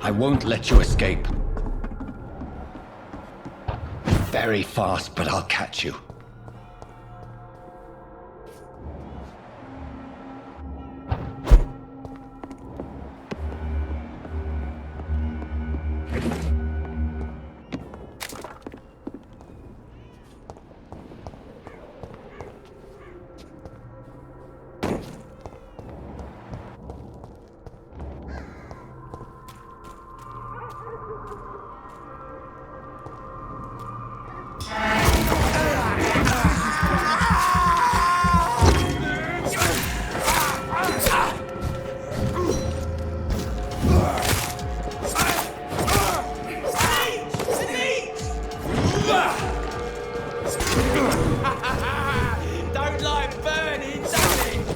I won't let you escape. Very fast, but I'll catch you. Don't like burning, does it?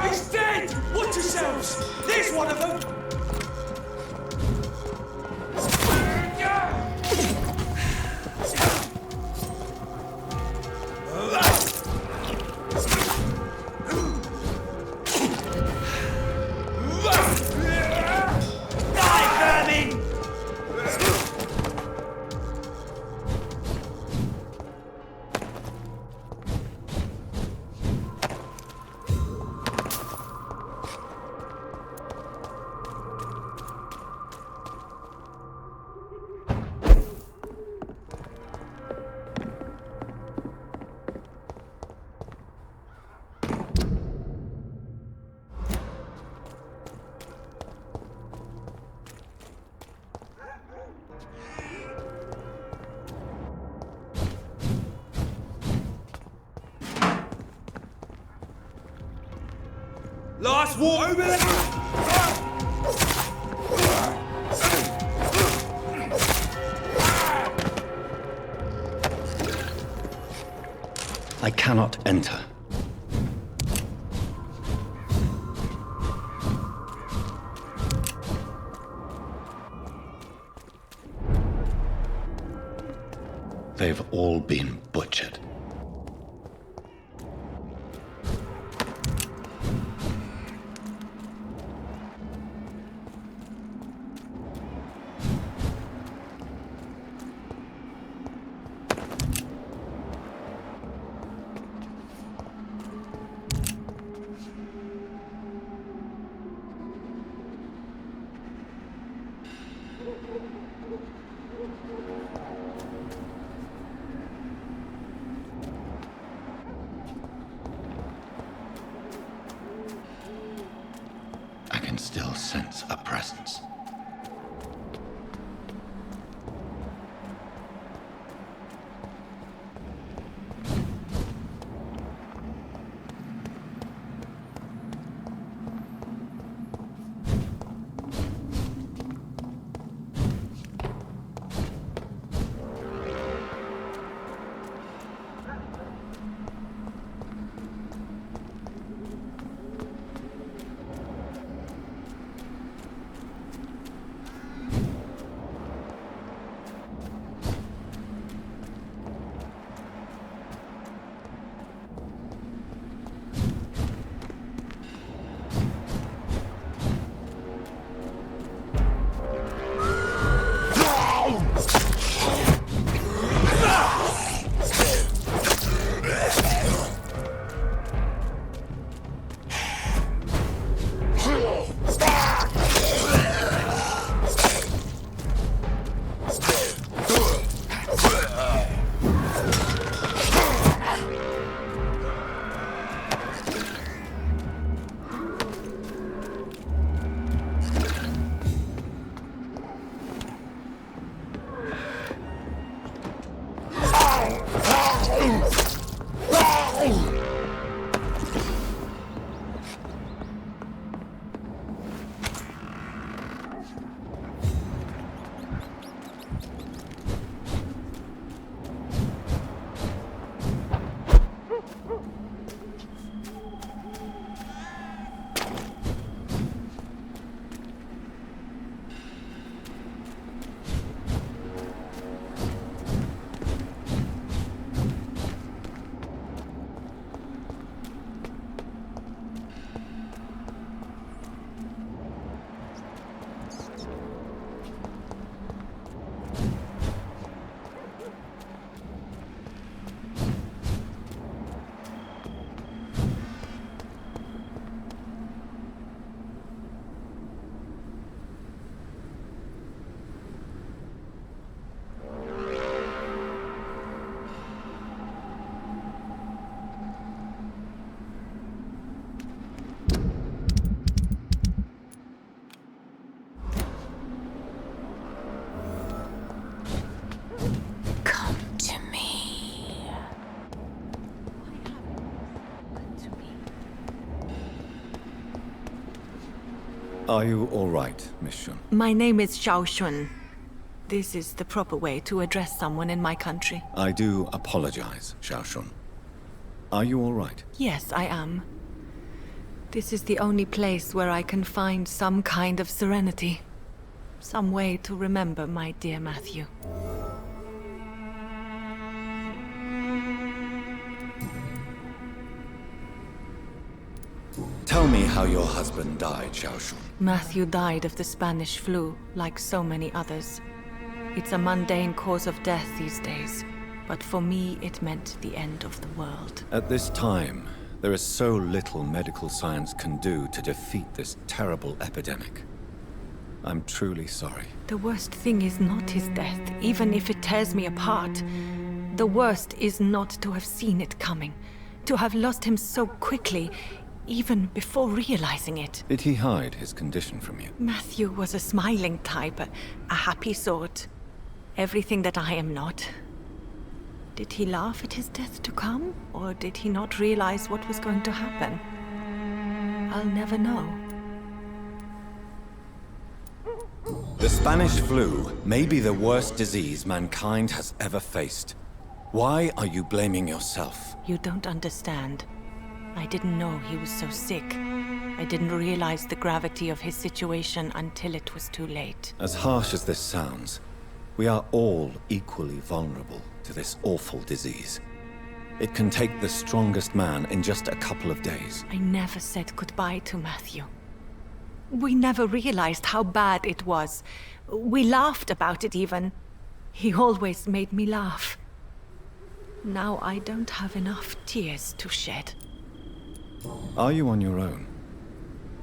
He's dead! Watch yourselves! There's one of them! Last water minute! I cannot enter. They've all been butchered. I can still sense a presence. Are you all right, Miss Shun? My name is Xiao Shun. This is the proper way to address someone in my country. I do apologize, Xiao Shun. Are you all right? Yes, I am. This is the only place where I can find some kind of serenity. Some way to remember my dear Matthew. Tell me how your husband died, Xiao Shun. Matthew died of the Spanish flu, like so many others. It's a mundane cause of death these days, but for me it meant the end of the world. At this time, there is so little medical science can do to defeat this terrible epidemic. I'm truly sorry. The worst thing is not his death, even if it tears me apart. The worst is not to have seen it coming, to have lost him so quickly, even before realizing it. Did he hide his condition from you? Matthew was a smiling type, a happy sort. Everything that I am not. Did he laugh at his death to come, or did he not realize what was going to happen? I'll never know. The Spanish flu may be the worst disease mankind has ever faced. Why are you blaming yourself? You don't understand. I didn't know he was so sick. I didn't realize the gravity of his situation until it was too late. As harsh as this sounds, we are all equally vulnerable to this awful disease. It can take the strongest man in just a couple of days. I never said goodbye to Matthew. We never realized how bad it was. We laughed about it even. He always made me laugh. Now I don't have enough tears to shed. Are you on your own?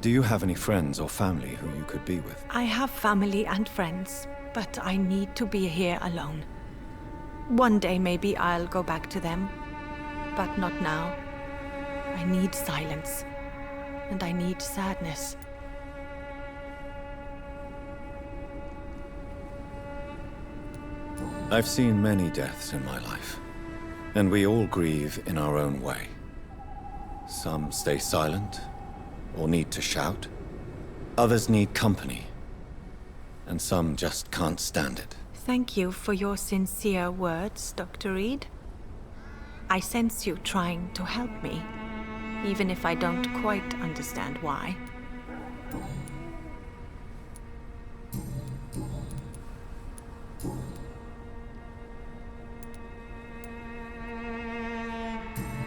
Do you have any friends or family who you could be with? I have family and friends, but I need to be here alone. One day maybe I'll go back to them, but not now. I need silence, and I need sadness. I've seen many deaths in my life, and we all grieve in our own way. Some stay silent, or need to shout. Others need company, and some just can't stand it. Thank you for your sincere words, Dr. Reid. I sense you trying to help me, even if I don't quite understand why.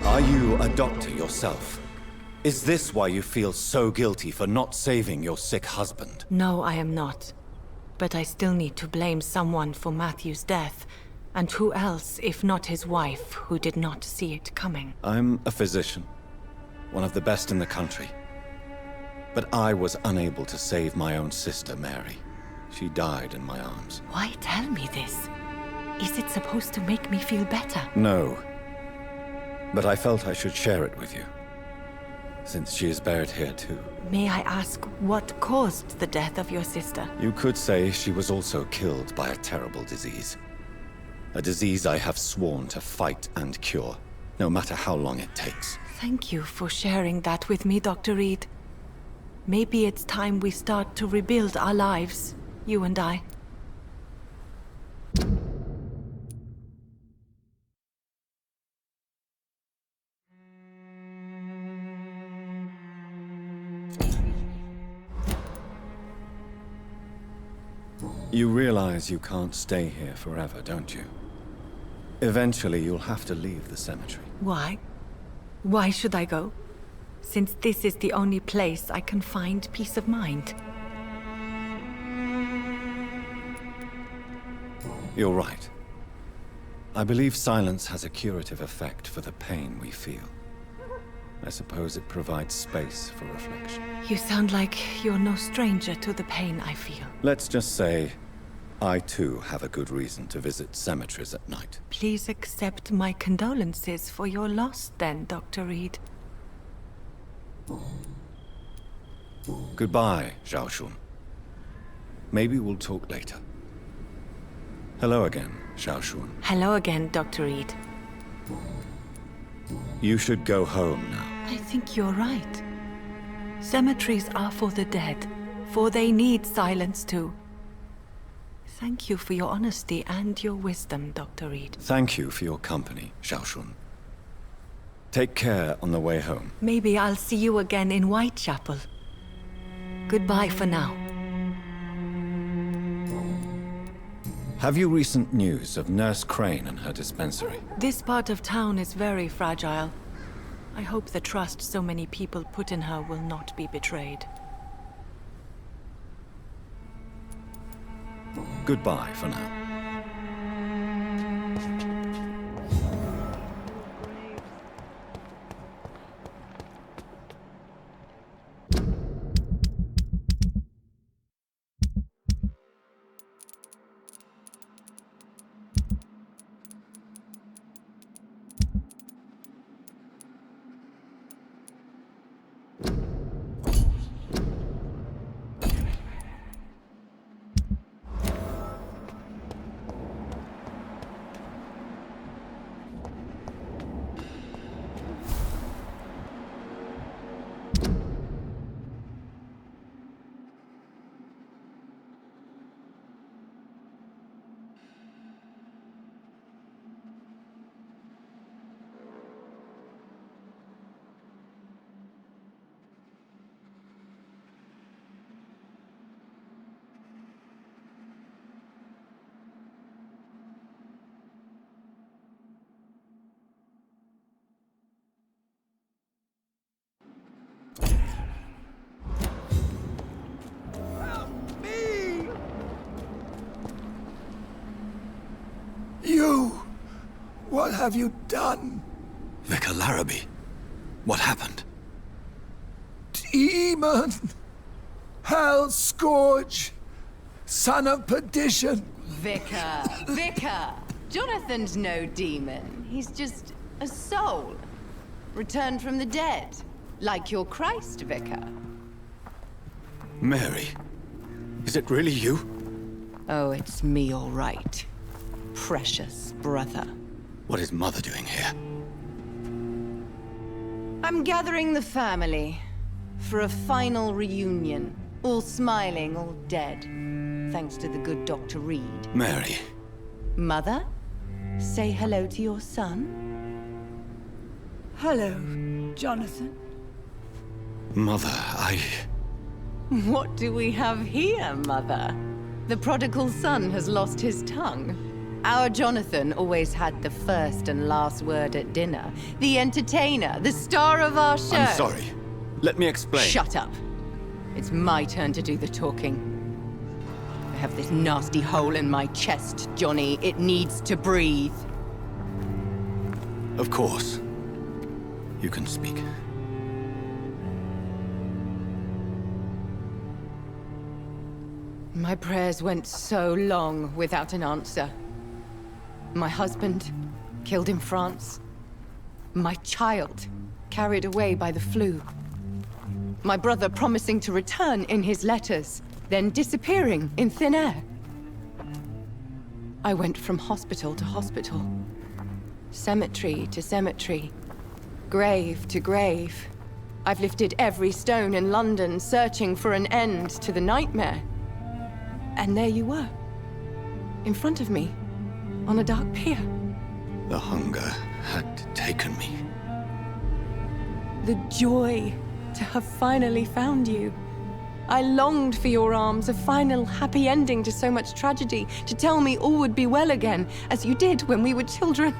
Are you a doctor yourself? Is this why you feel so guilty for not saving your sick husband? No, I am not. But I still need to blame someone for Matthew's death. And who else, if not his wife, who did not see it coming? I'm a physician, one of the best in the country. But I was unable to save my own sister, Mary. She died in my arms. Why tell me this? Is it supposed to make me feel better? No. But I felt I should share it with you, since she is buried here too. May I ask what caused the death of your sister? You could say she was also killed by a terrible disease. A disease I have sworn to fight and cure, no matter how long it takes. Thank you for sharing that with me, Dr. Reid. Maybe it's time we start to rebuild our lives, you and I. You realize you can't stay here forever, don't you? Eventually, you'll have to leave the cemetery. Why? Why should I go? Since this is the only place I can find peace of mind. You're right. I believe silence has a curative effect for the pain we feel. I suppose it provides space for reflection. You sound like you're no stranger to the pain I feel. Let's just say, I too have a good reason to visit cemeteries at night. Please accept my condolences for your loss then, Dr. Reid. Goodbye, Xiao Shun. Maybe we'll talk later. Hello again, Xiao Shun. Hello again, Dr. Reid. You should go home now. I think you're right. Cemeteries are for the dead, for they need silence too. Thank you for your honesty and your wisdom, Dr. Reid. Thank you for your company, Xiaoshun. Take care on the way home. Maybe I'll see you again in Whitechapel. Goodbye for now. Have you recent news of Nurse Crane and her dispensary? This part of town is very fragile. I hope the trust so many people put in her will not be betrayed. Goodbye for now. You! What have you done? Vicar Larrabee, what happened? Demon! Hell Scourge! Son of perdition! Vicar! Vicar! Jonathan's no demon. He's just a soul. Returned from the dead. Like your Christ, Vicar. Mary, is it really you? Oh, it's me, all right. Precious brother. What is Mother doing here? I'm gathering the family for a final reunion. All smiling, all dead. Thanks to the good Dr. Reid. Mary. Mother, say hello to your son. Hello, Jonathan. Mother, What do we have here, Mother? The prodigal son has lost his tongue. Our Jonathan always had the first and last word at dinner. The entertainer, the star of our show. I'm sorry. Let me explain. Shut up. It's my turn to do the talking. I have this nasty hole in my chest, Johnny. It needs to breathe. Of course. You can speak. My prayers went so long without an answer. My husband, killed in France. My child, carried away by the flu. My brother promising to return in his letters, then disappearing in thin air. I went from hospital to hospital, cemetery to cemetery, grave to grave. I've lifted every stone in London, searching for an end to the nightmare. And there you were, in front of me, on a dark pier. The hunger had taken me. The joy to have finally found you. I longed for your arms, a final happy ending to so much tragedy, to tell me all would be well again, as you did when we were children.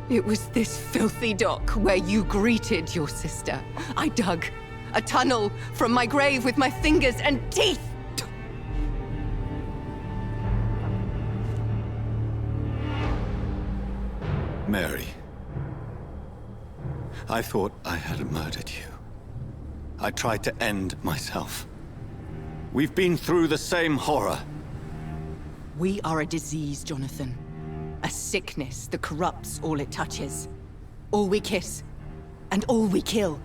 It was this filthy dock where you greeted your sister. I dug a tunnel from my grave with my fingers and teeth. Mary. I thought I had murdered you. I tried to end myself. We've been through the same horror. We are a disease, Jonathan. A sickness that corrupts all it touches. All we kiss, and all we kill.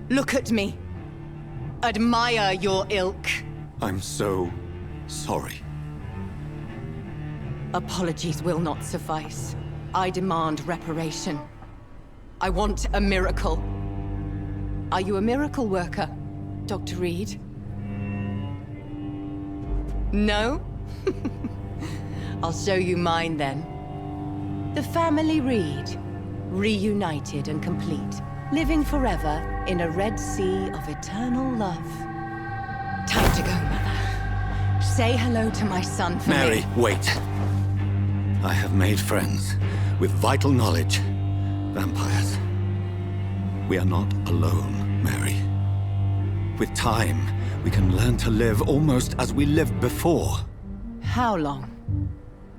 Look at me. Admire your ilk. I'm so sorry. Apologies will not suffice. I demand reparation. I want a miracle. Are you a miracle worker, Dr. Reid? No? I'll show you mine then. The family Reid, reunited and complete, living forever in a red sea of eternal love. Time to go, Mother. Say hello to my son for Mary, me. wait. I have made friends with vital knowledge. Vampires. We are not alone, Mary. With time, we can learn to live almost as we lived before. How long?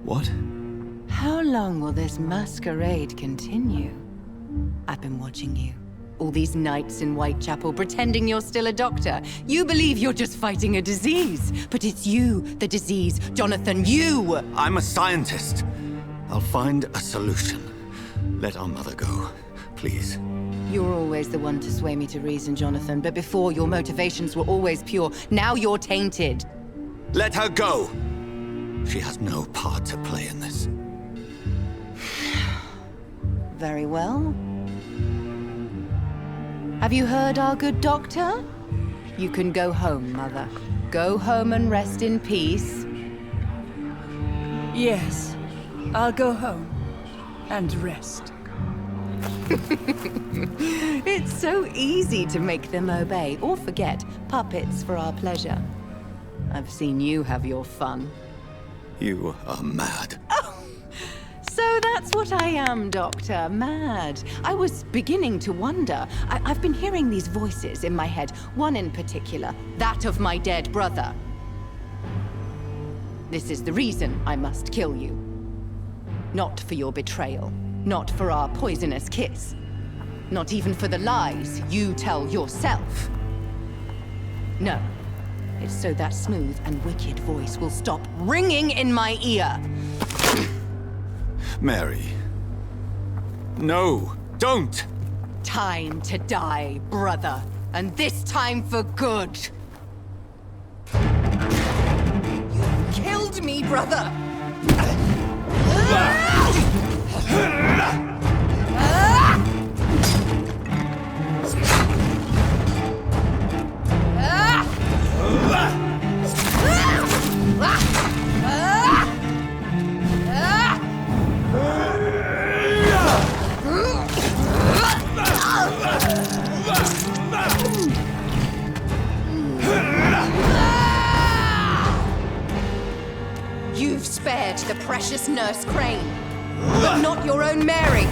What? How long will this masquerade continue? I've been watching you. All these nights in Whitechapel pretending you're still a doctor. You believe you're just fighting a disease. But it's you, the disease. Jonathan, you! I'm a scientist. I'll find a solution. Let our mother go, please. You're always the one to sway me to reason, Jonathan. But before, your motivations were always pure. Now you're tainted. Let her go! She has no part to play in this. Very well. Have you heard our good doctor? You can go home, Mother. Go home and rest in peace. Yes, I'll go home and rest. It's so easy to make them obey or forget. Puppets for our pleasure. I've seen you have your fun. You are mad. So that's what I am, Doctor. Mad. I was beginning to wonder. I've been hearing these voices in my head. One in particular, that of my dead brother. This is the reason I must kill you. Not for your betrayal. Not for our poisonous kiss. Not even for the lies you tell yourself. No. It's so that smooth and wicked voice will stop ringing in my ear. Mary. No, don't! Time to die, brother. And this time for good. You killed me, brother! You've spared the precious Nurse Crane, but not your own Mary.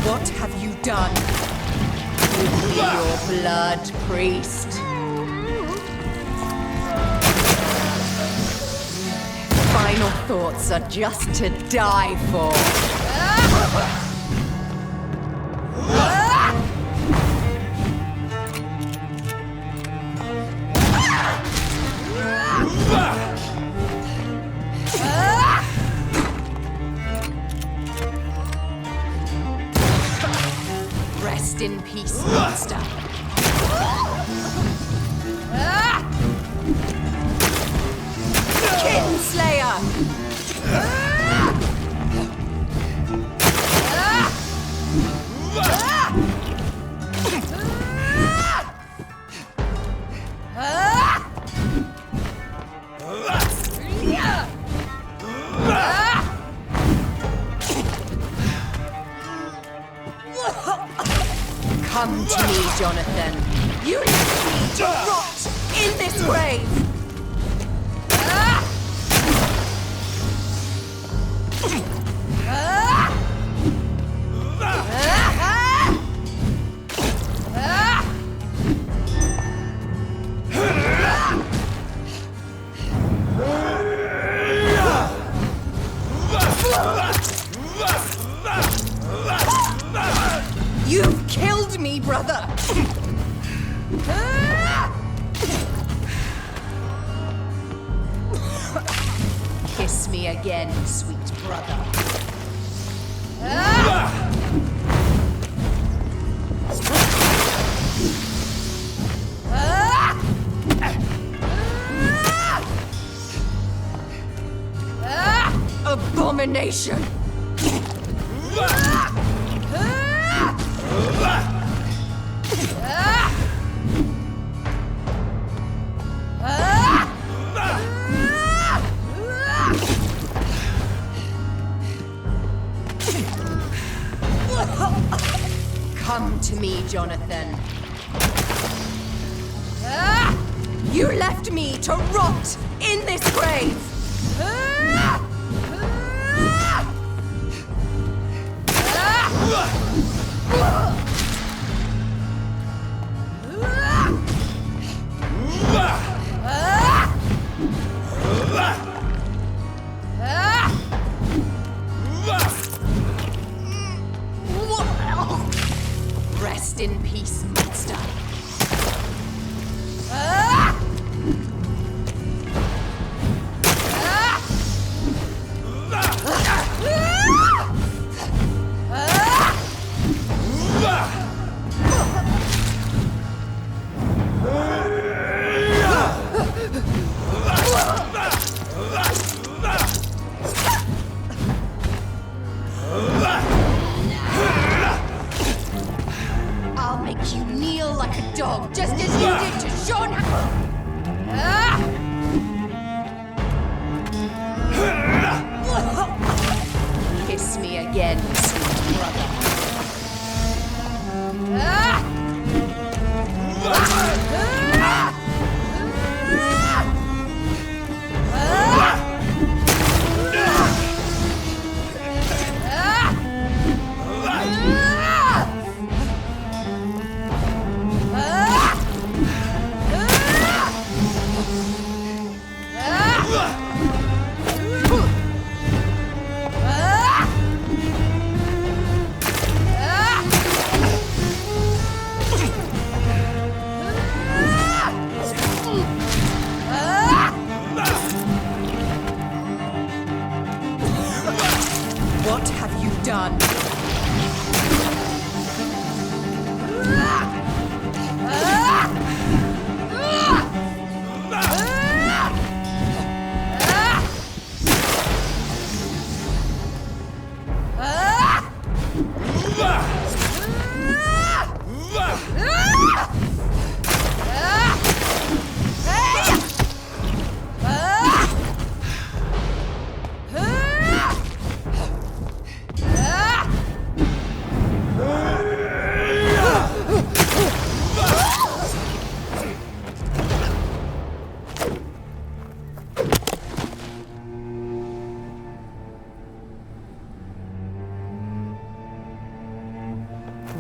What have you done? Give me your blood, priest. Final thoughts are just to die for. Rest in peace, monster. Kinslayer! Come to me, Jonathan. You need to rot in this grave. You've killed me, brother! Kiss me again, sweet brother. Abomination! to me, Jonathan. You left me to rot in this grave! Rest in peace, monster. I'll make you kneel like a dog, just as you did to Sean. Kiss me again, sweet brother. What have you done?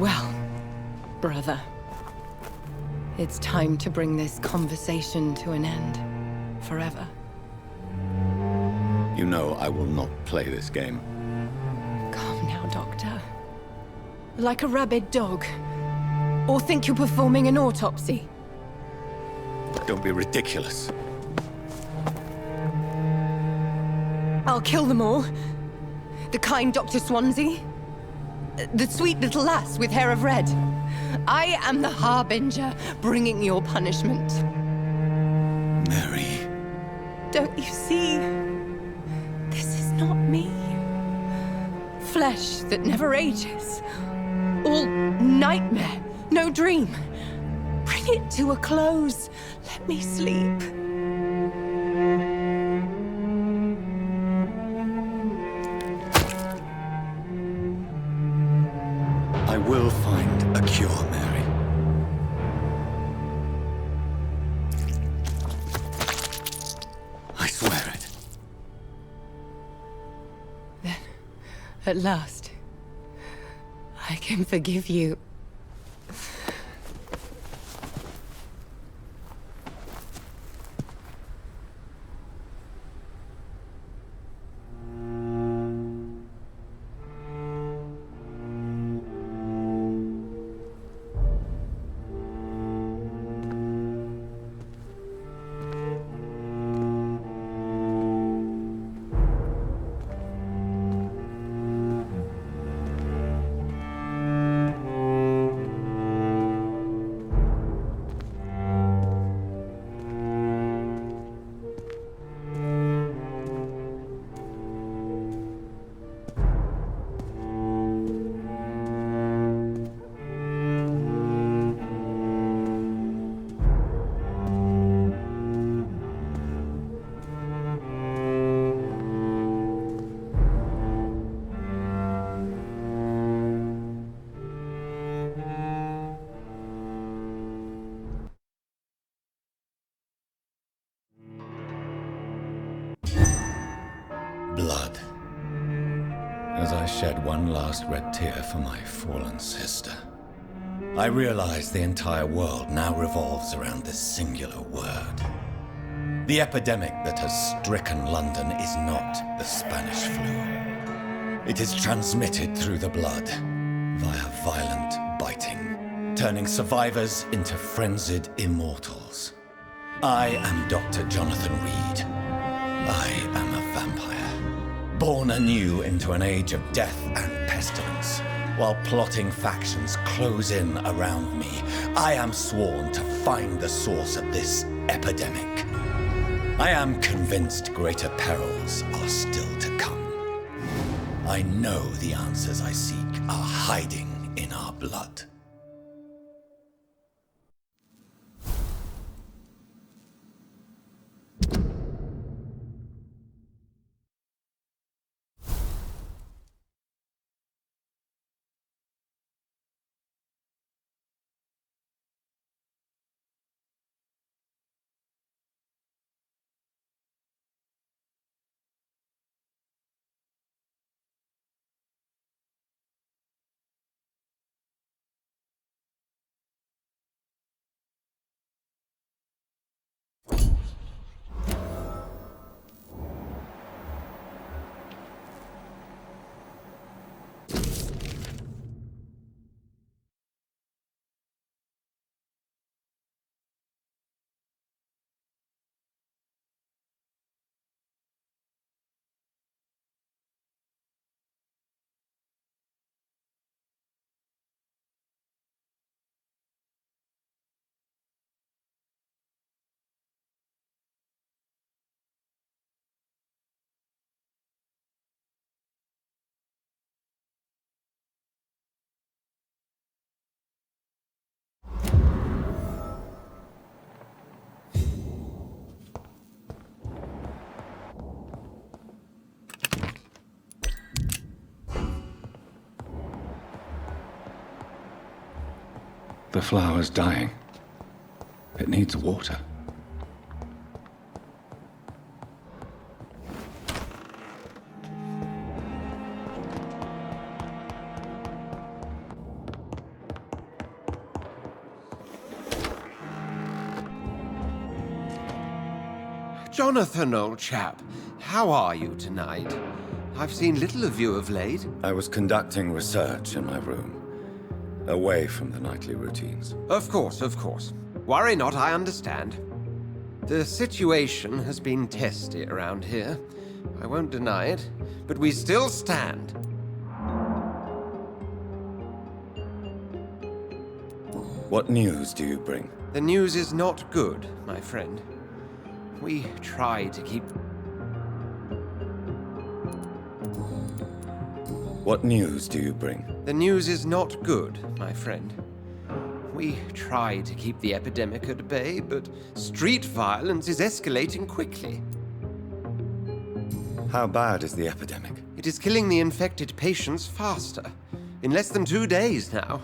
Well, brother, it's time to bring this conversation to an end. Forever. You know I will not play this game. Calm now, Doctor. Like a rabid dog. Or think you're performing an autopsy. Don't be ridiculous. I'll kill them all. The kind Dr. Swansea. The sweet little lass with hair of red. I am the Harbinger, bringing your punishment. Mary. Don't you see? This is not me. Flesh that never ages. All nightmare, no dream. Bring it to a close. Let me sleep. I will find a cure, Mary. I swear it. Then, at last, I can forgive you. Blood. As I shed one last red tear for my fallen sister, I realize the entire world now revolves around this singular word. The epidemic that has stricken London is not the Spanish flu. It is transmitted through the blood, via violent biting, turning survivors into frenzied immortals. I am Dr. Jonathan Reid. I am a vampire, born anew into an age of death and pestilence. While plotting factions close in around me, I am sworn to find the source of this epidemic. I am convinced greater perils are still to come. I know the answers I seek are hiding in our blood. The flower's dying. It needs water. Jonathan, old chap, how are you tonight? I've seen little of you of late. I was conducting research in my room, away from the nightly routines. Of course, of course. Worry not, I understand. The situation has been testy around here. I won't deny it, but we still stand. What news do you bring? The news is not good, my friend. We try to keep... What news do you bring? The news is not good, my friend. We try to keep the epidemic at bay, but street violence is escalating quickly. How bad is the epidemic? It is killing the infected patients faster, in less than 2 days now.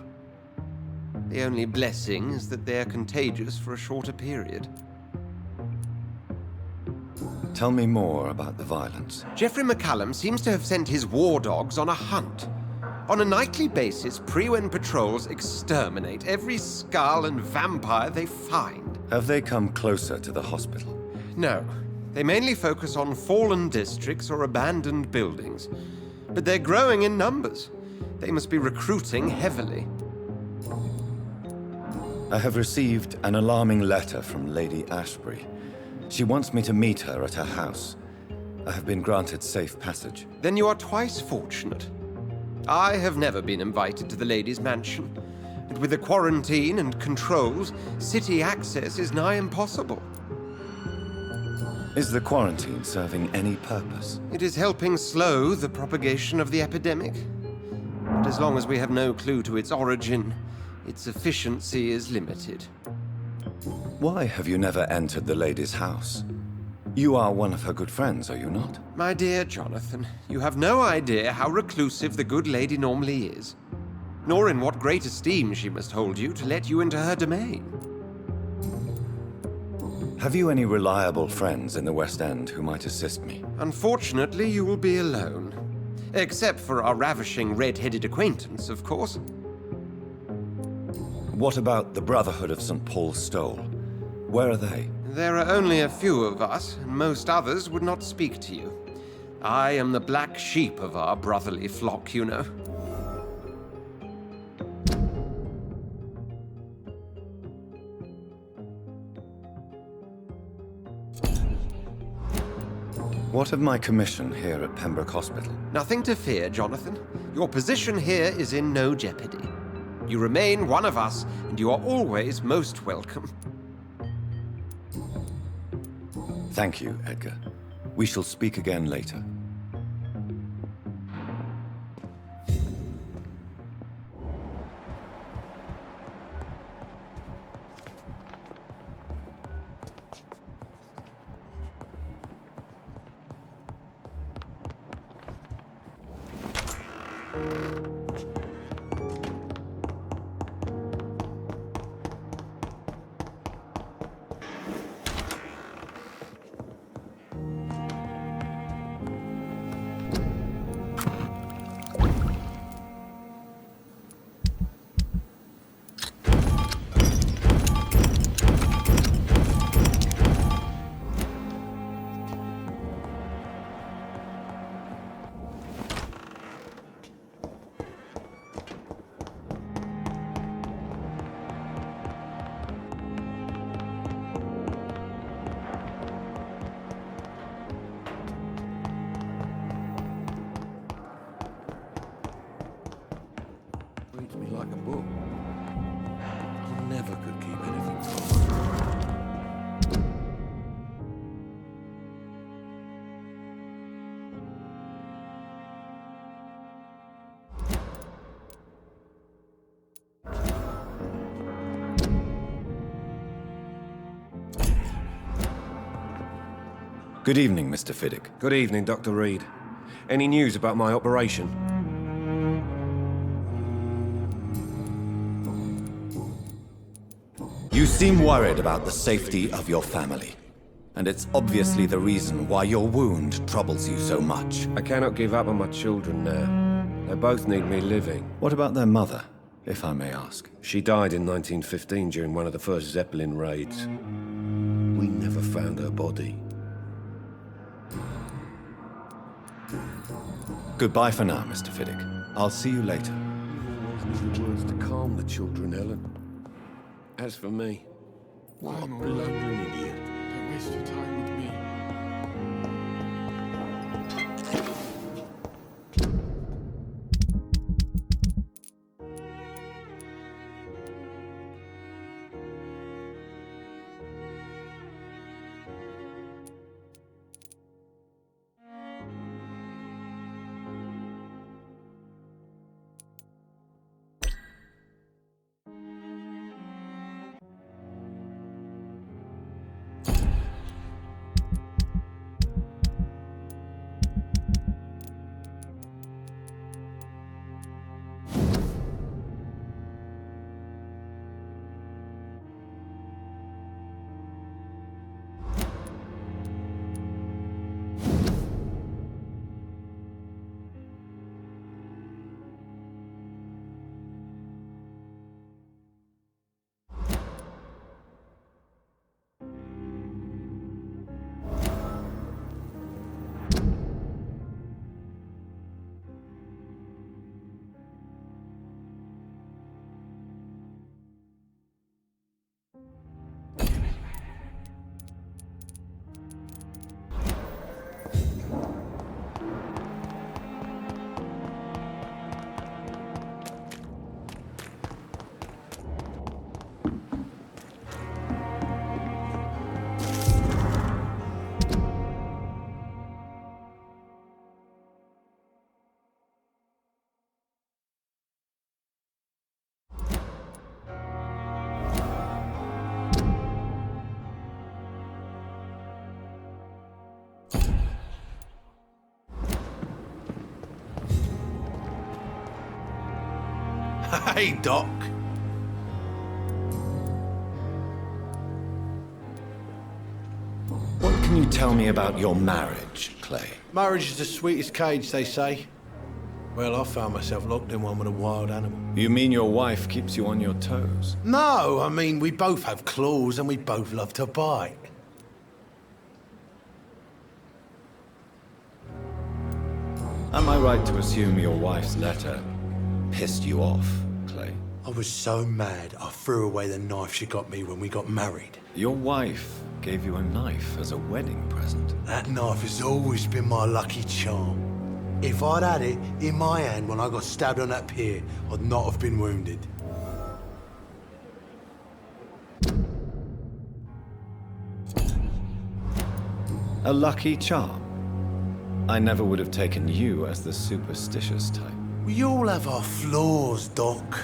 The only blessing is that they are contagious for a shorter period. Tell me more about the violence. Geoffrey McCallum seems to have sent his war dogs on a hunt. On a nightly basis, Prewen patrols exterminate every skull and vampire they find. Have they come closer to the hospital? No. They mainly focus on fallen districts or abandoned buildings. But they're growing in numbers. They must be recruiting heavily. I have received an alarming letter from Lady Ashbury. She wants me to meet her at her house. I have been granted safe passage. Then you are twice fortunate. I have never been invited to the lady's mansion, and with the quarantine and controls, city access is nigh impossible. Is the quarantine serving any purpose? It is helping slow the propagation of the epidemic. But as long as we have no clue to its origin, its efficiency is limited. Why have you never entered the lady's house? You are one of her good friends, are you not? My dear Jonathan, you have no idea how reclusive the good lady normally is, nor in what great esteem she must hold you to let you into her domain. Have you any reliable friends in the West End who might assist me? Unfortunately, you will be alone. Except for our ravishing red-headed acquaintance, of course. What about the Brotherhood of St. Paul's Stole? Where are they? There are only a few of us, and most others would not speak to you. I am the black sheep of our brotherly flock, you know. What of my commission here at Pembroke Hospital? Nothing to fear, Jonathan. Your position here is in no jeopardy. You remain one of us, and you are always most welcome. Thank you, Edgar. We shall speak again later. Reads me like a book. I never could keep anything from her. Good evening, Mr. Fiddick. Good evening, Dr. Reid. Any news about my operation? You seem worried about the safety of your family. And it's obviously the reason why your wound troubles you so much. I cannot give up on my children now. They both need me living. What about their mother, if I may ask? She died in 1915 during one of the first Zeppelin raids. We never found her body. Goodbye for now, Mr. Fiddick. I'll see you later. Always needed words to calm the children, Ellen. As for me, what a blundering idiot. Don't waste your time with me. Hey, Doc. tell me about your marriage, Clay? Marriage is the sweetest cage, they say. Well, I found myself locked in one with a wild animal. You mean your wife keeps you on your toes? No, I mean, we both have claws and we both love to bite. Am I right to assume your wife's letter pissed you off, Clay? I was so mad, I threw away the knife she got me when we got married. Your wife gave you a knife as a wedding present. That knife has always been my lucky charm. If I'd had it in my hand when I got stabbed on that pier, I'd not have been wounded. A lucky charm? I never would have taken you as the superstitious type. We all have our flaws, Doc.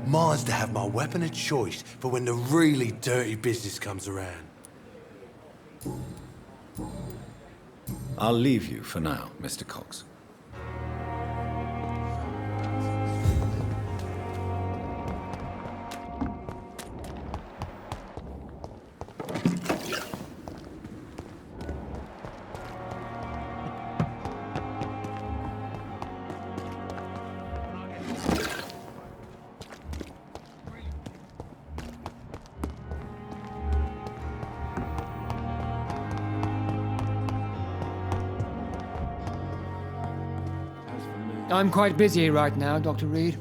Mine's to have my weapon of choice for when the really dirty business comes around. I'll leave you for now, Mr. Cox. I'm quite busy right now, Dr. Reid.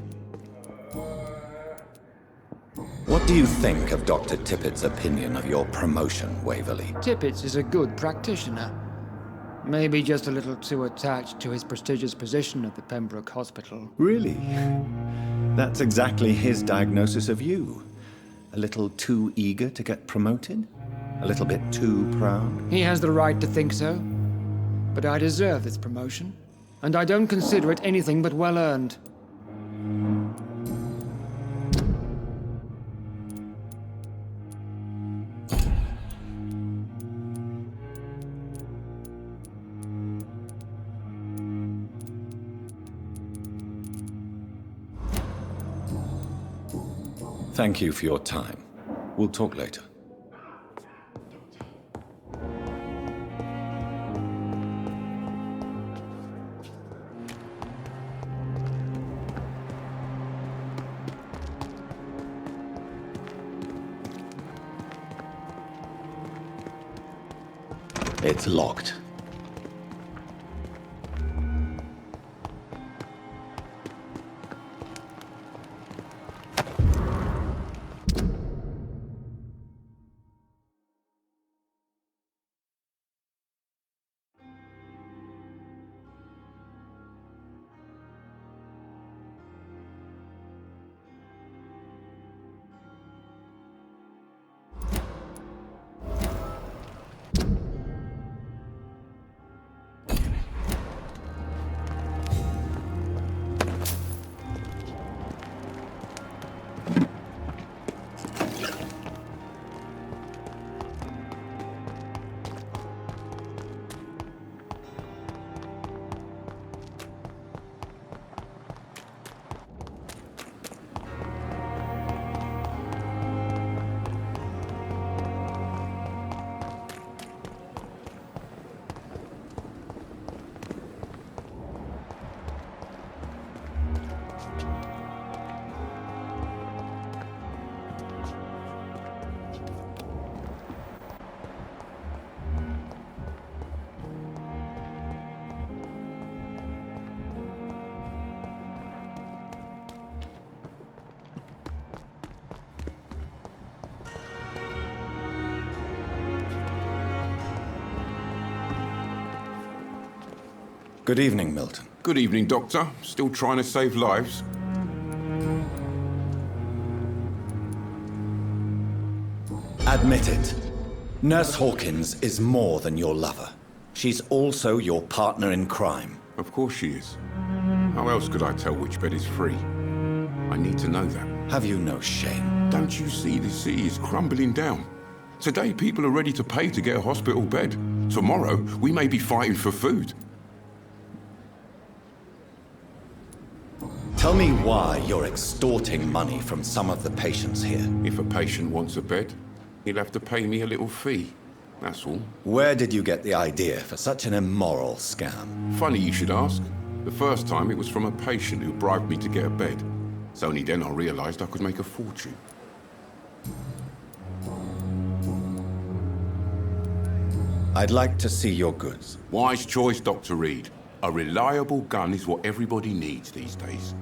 What do you think of Dr. Tippett's opinion of your promotion, Waverley? Tippett is a good practitioner. Maybe just a little too attached to his prestigious position at the Pembroke Hospital. Really? That's exactly his diagnosis of you. A little too eager to get promoted? A little bit too proud? He has the right to think so. But I deserve this promotion. And I don't consider it anything but well-earned. Thank you for your time. We'll talk later. It's locked. Good evening, Milton. Good evening, Doctor. Still trying to save lives? Admit it. Nurse Hawkins is more than your lover. She's also your partner in crime. Of course she is. How else could I tell which bed is free? I need to know that. Have you no shame? Don't you see the city is crumbling down? Today, people are ready to pay to get a hospital bed. Tomorrow, we may be fighting for food. Tell me why you're extorting money from some of the patients here. If a patient wants a bed, he'll have to pay me a little fee. that's all. Where did you get the idea for such an immoral scam? Funny you should ask. The first time it was from a patient who bribed me to get a bed. It's only then I realized I could make a fortune. I'd like to see your goods. Wise choice, Dr. Reid. A reliable gun is what everybody needs these days.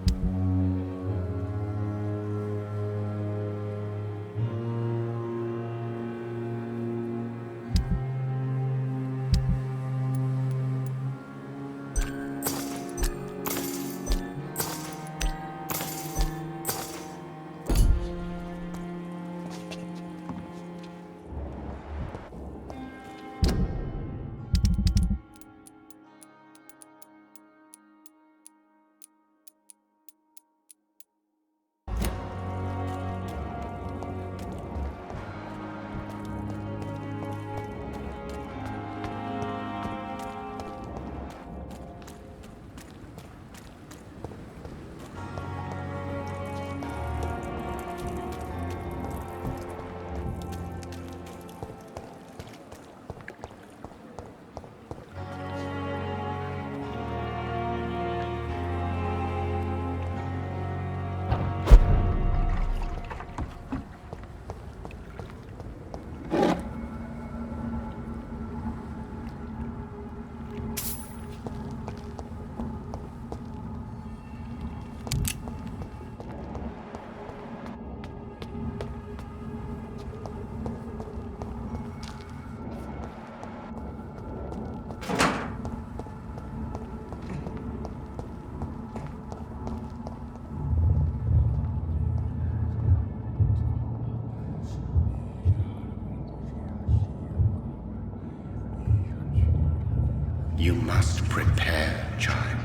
You must prepare, child,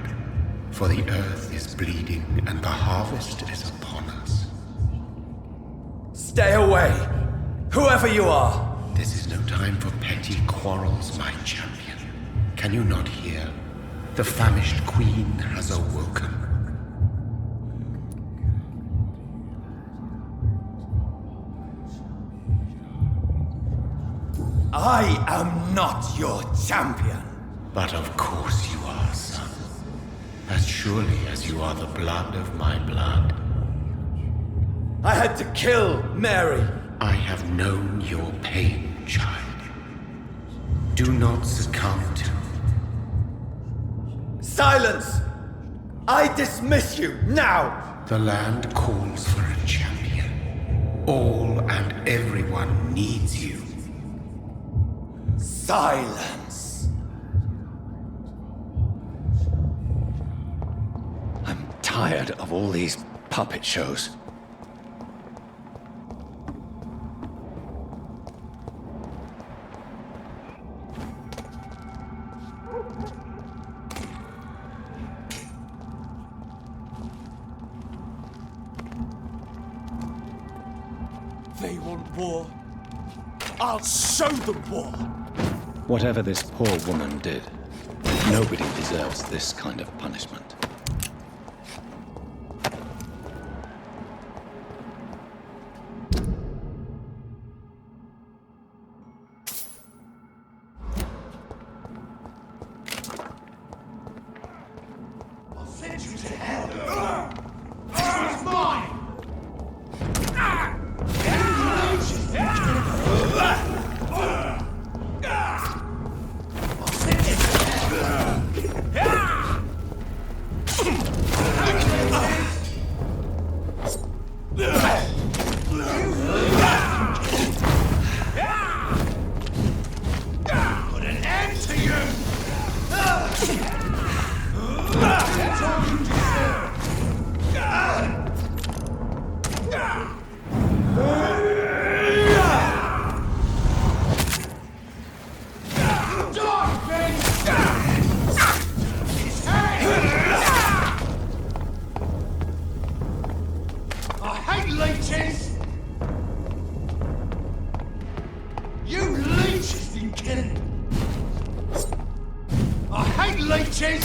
for the earth is bleeding and the harvest is upon us. Stay away, whoever you are. This is no time for petty quarrels, my champion. Can you not hear? The famished queen has awoken. I am not your champion. But of course you are, son. As surely as you are the blood of my blood. I had to kill Mary. I have known your pain, child. Do not succumb to... Silence! I dismiss you, now! The land calls for a champion. All and everyone needs you. Silence! I'm tired of all these puppet shows. They want war. I'll show them war. Whatever this poor woman did, nobody deserves this kind of punishment. I'll send you to hell. It's mine. Put an end to you! That's all you deserve! Dog face! His head! I hate leeches! You leeches didn't kill him! I hate leeches!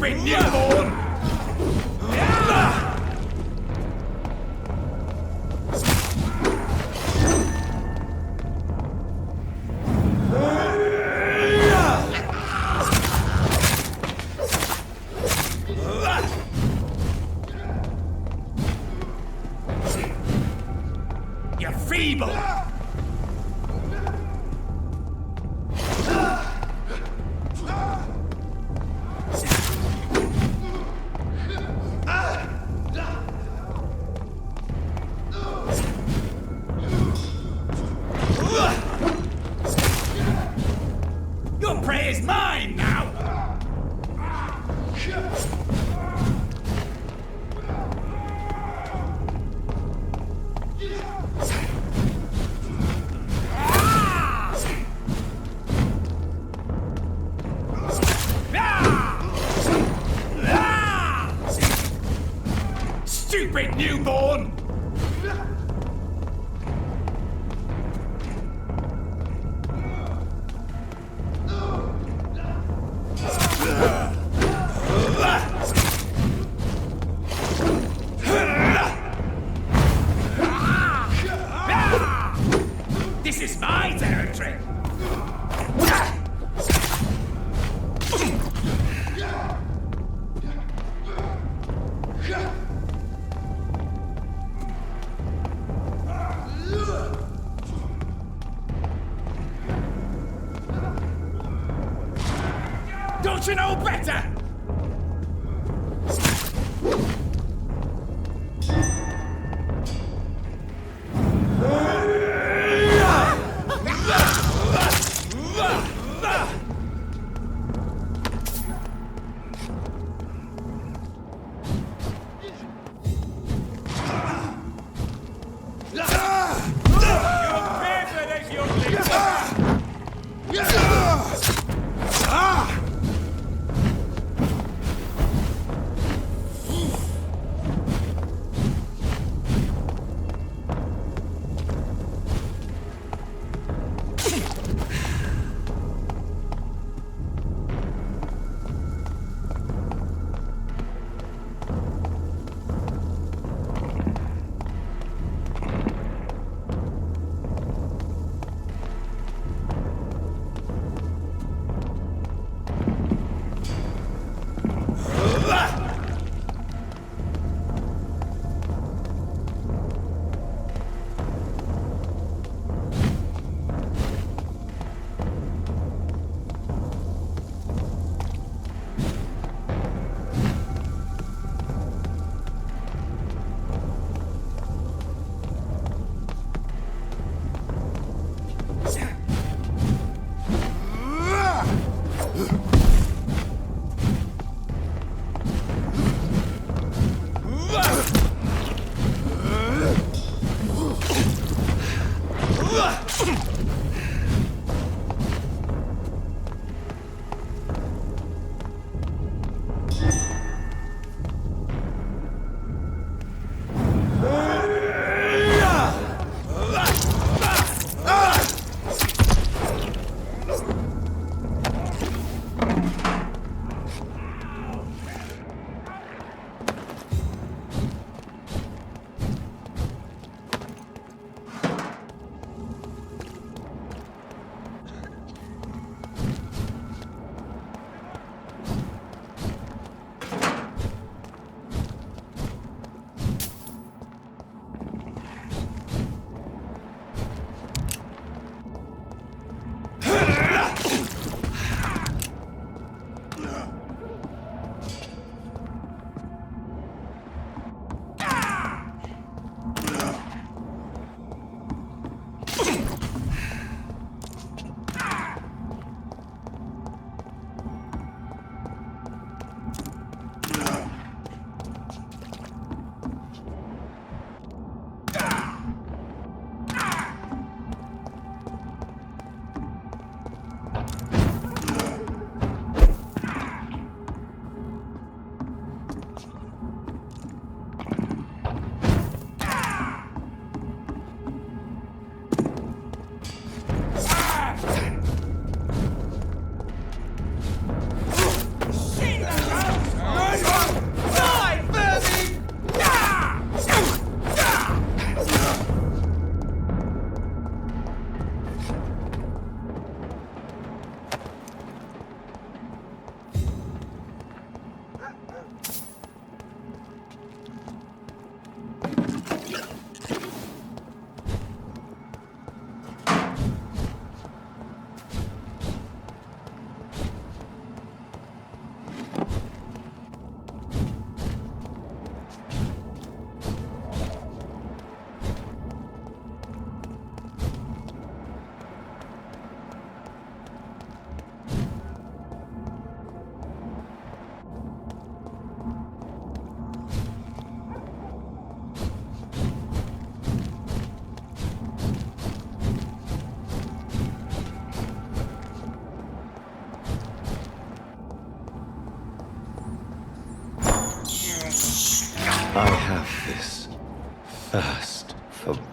Stupid newborn! You're feeble! Your prey is mine now! Stupid newborn! This is my territory! Don't you know better?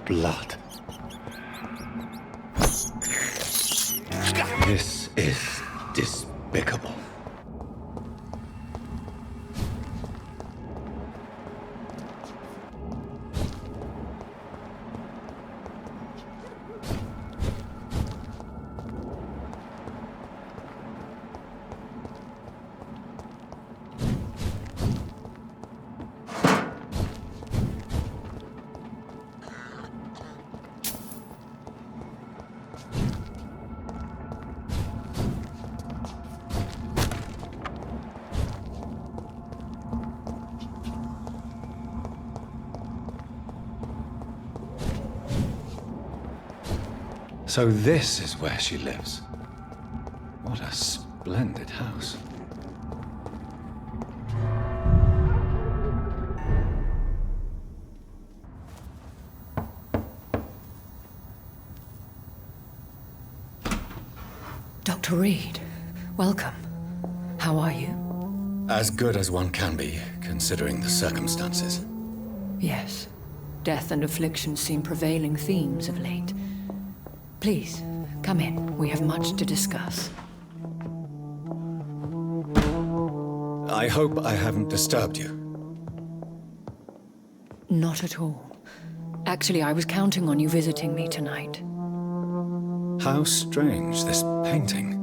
blood. This is despicable. So this is where she lives. What a splendid house. Dr. Reid, welcome. How are you? As good as one can be, considering the circumstances. Yes. Death and affliction seem prevailing themes of late. Please, come in. We have much to discuss. I hope I haven't disturbed you. Not at all. Actually, I was counting on you visiting me tonight. How strange, this painting.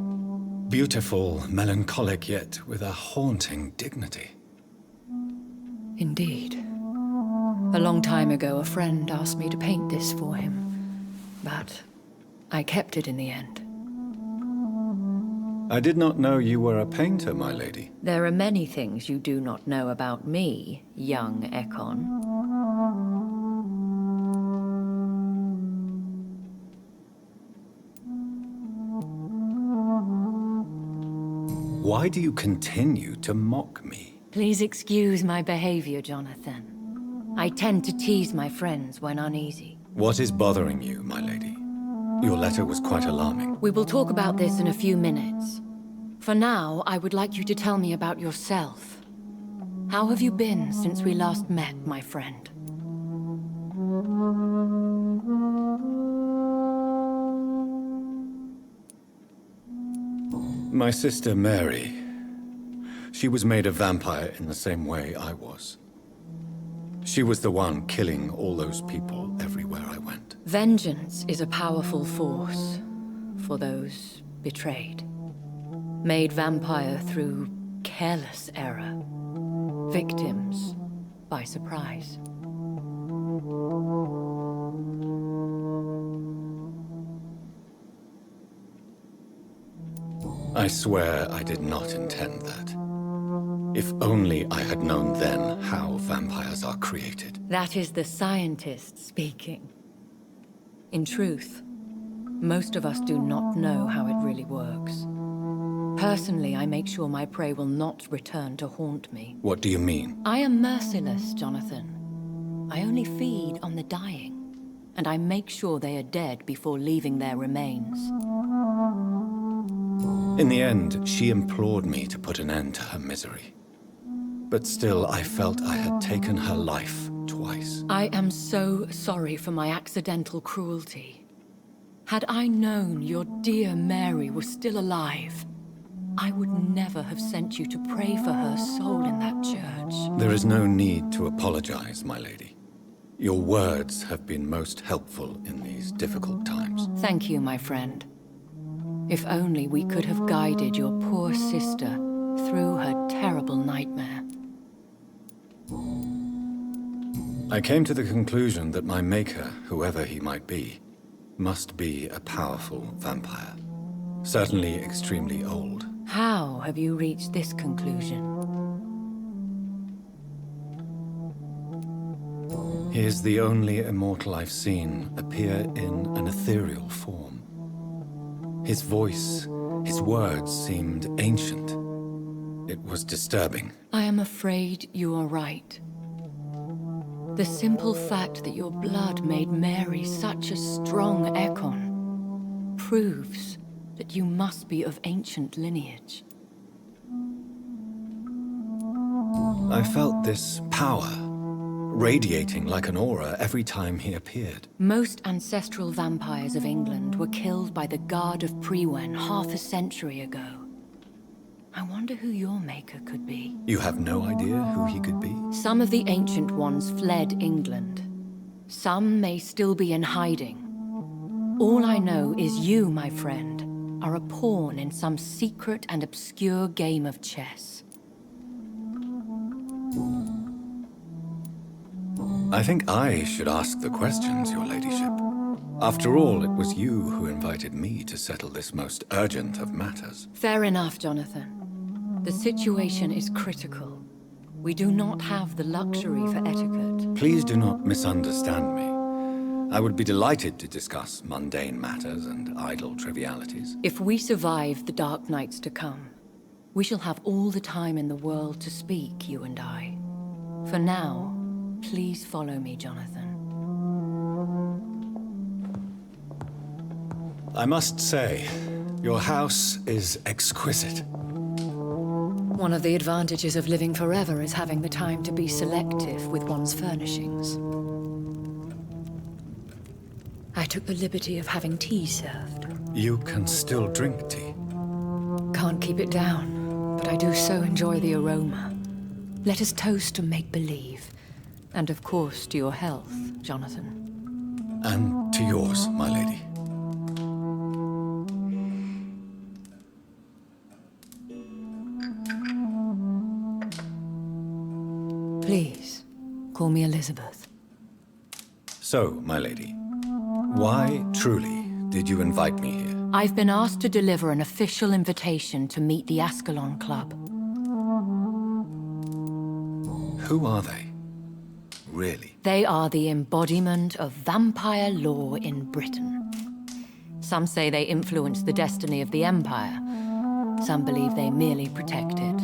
Beautiful, melancholic, yet with a haunting dignity. Indeed. A long time ago, a friend asked me to paint this for him. But I kept it in the end. I did not know you were a painter, my lady. There are many things you do not know about me, young Ekon. Why do you continue to mock me? Please excuse my behavior, Jonathan. I tend to tease my friends when uneasy. What is bothering you, my lady? Your letter was quite alarming. We will talk about this in a few minutes. For now, I would like you to tell me about yourself. How have you been since we last met, my friend? My sister Mary. She was made a vampire in the same way I was. She was the one killing all those people everywhere I went. Vengeance is a powerful force for those betrayed. Made vampire through careless error. Victims by surprise. I swear I did not intend that. If only I had known then how vampires are created. That is the scientist speaking. In truth, most of us do not know how it really works. Personally, I make sure my prey will not return to haunt me. What do you mean? I am merciless, Jonathan. I only feed on the dying, and I make sure they are dead before leaving their remains. In the end, she implored me to put an end to her misery. But still, I felt I had taken her life twice. I am so sorry for my accidental cruelty. Had I known your dear Mary was still alive, I would never have sent you to pray for her soul in that church. There is no need to apologize, my lady. Your words have been most helpful in these difficult times. Thank you, my friend. If only we could have guided your poor sister through her terrible nightmare. I came to the conclusion that my maker, whoever he might be, must be a powerful vampire. Certainly extremely old. How have you reached this conclusion? He is the only immortal I've seen appear in an ethereal form. His voice, his words seemed ancient. It was disturbing. I am afraid you are right. The simple fact that your blood made Mary such a strong Ekon proves that you must be of ancient lineage. I felt this power radiating like an aura every time he appeared. Most ancestral vampires of England were killed by the Guard of Priwen half a century ago. I wonder who your maker could be. You have no idea who he could be? Some of the ancient ones fled England. Some may still be in hiding. All I know is you, my friend, are a pawn in some secret and obscure game of chess. I think I should ask the questions, your ladyship. After all, it was you who invited me to settle this most urgent of matters. Fair enough, Jonathan. The situation is critical. We do not have the luxury for etiquette. Please do not misunderstand me. I would be delighted to discuss mundane matters and idle trivialities. If we survive the dark nights to come, we shall have all the time in the world to speak, you and I. For now, please follow me, Jonathan. I must say, your house is exquisite. One of the advantages of living forever is having the time to be selective with one's furnishings. I took the liberty of having tea served. You can still drink tea. Can't keep it down, but I do so enjoy the aroma. Let us toast to make-believe. And of course, to your health, Jonathan. And to yours, my lady. Please, call me Elizabeth. So, my lady, why, truly, did you invite me here? I've been asked to deliver an official invitation to meet the Ascalon Club. Who are they? Really? They are the embodiment of vampire law in Britain. Some say they influence the destiny of the Empire. Some believe they merely protect it.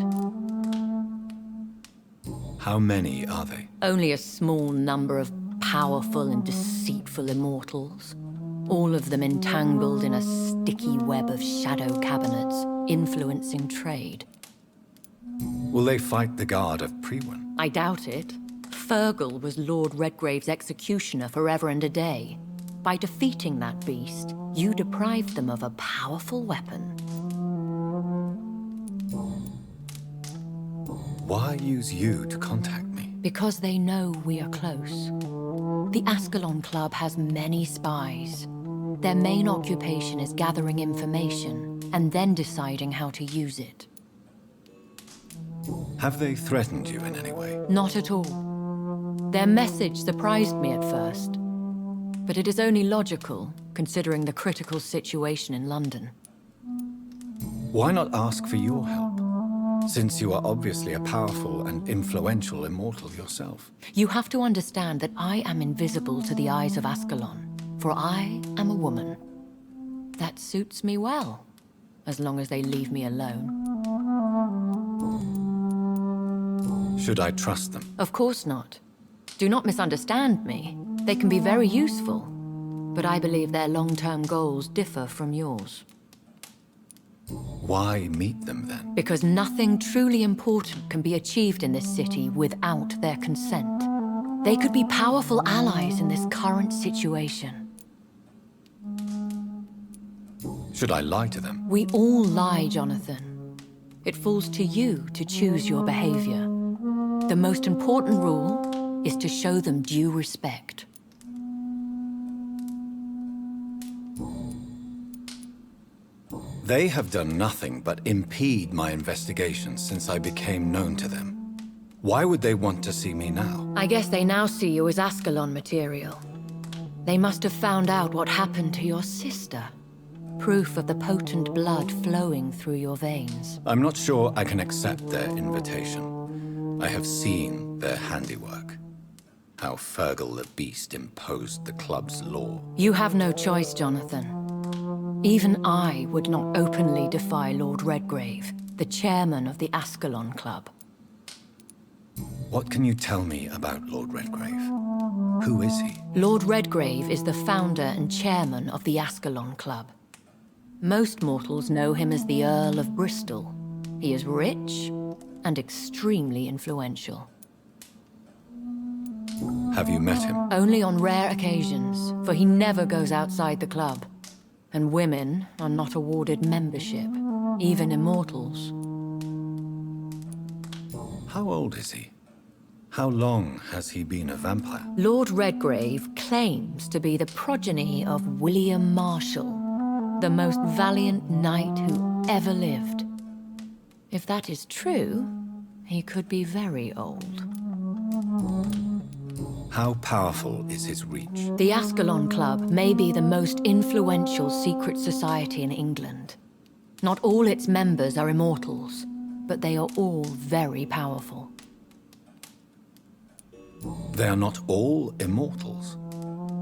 How many are they? Only a small number of powerful and deceitful immortals. All of them entangled in a sticky web of shadow cabinets, influencing trade. Will they fight the Guard of Priwen? I doubt it. Fergal was Lord Redgrave's executioner forever and a day. By defeating that beast, you deprived them of a powerful weapon. Why use you to contact me? Because they know we are close. The Ascalon Club has many spies. Their main occupation is gathering information and then deciding how to use it. Have they threatened you in any way? Not at all. Their message surprised me at first, but it is only logical, considering the critical situation in London. Why not ask for your help, since you are obviously a powerful and influential immortal yourself? You have to understand that I am invisible to the eyes of Ascalon, for I am a woman. That suits me well, as long as they leave me alone. Should I trust them? Of course not. Do not misunderstand me. They can be very useful, but I believe their long-term goals differ from yours. Why meet them then? Because nothing truly important can be achieved in this city without their consent. They could be powerful allies in this current situation. Should I lie to them? We all lie, Jonathan. It falls to you to choose your behavior. The most important rule is to show them due respect. They have done nothing but impede my investigations since I became known to them. Why would they want to see me now? I guess they now see you as Ascalon material. They must have found out what happened to your sister. Proof of the potent blood flowing through your veins. I'm not sure I can accept their invitation. I have seen their handiwork. How Fergal the Beast imposed the club's law. You have no choice, Jonathan. Even I would not openly defy Lord Redgrave, the chairman of the Ascalon Club. What can you tell me about Lord Redgrave? Who is he? Lord Redgrave is the founder and chairman of the Ascalon Club. Most mortals know him as the Earl of Bristol. He is rich and extremely influential. Have you met him? Only on rare occasions, for he never goes outside the club. And women are not awarded membership, even immortals. How old is he? How long has he been a vampire? Lord Redgrave claims to be the progeny of William Marshall, the most valiant knight who ever lived. If that is true, he could be very old. How powerful is his reach? The Ascalon Club may be the most influential secret society in England. Not all its members are immortals, but they are all very powerful. They are not all immortals.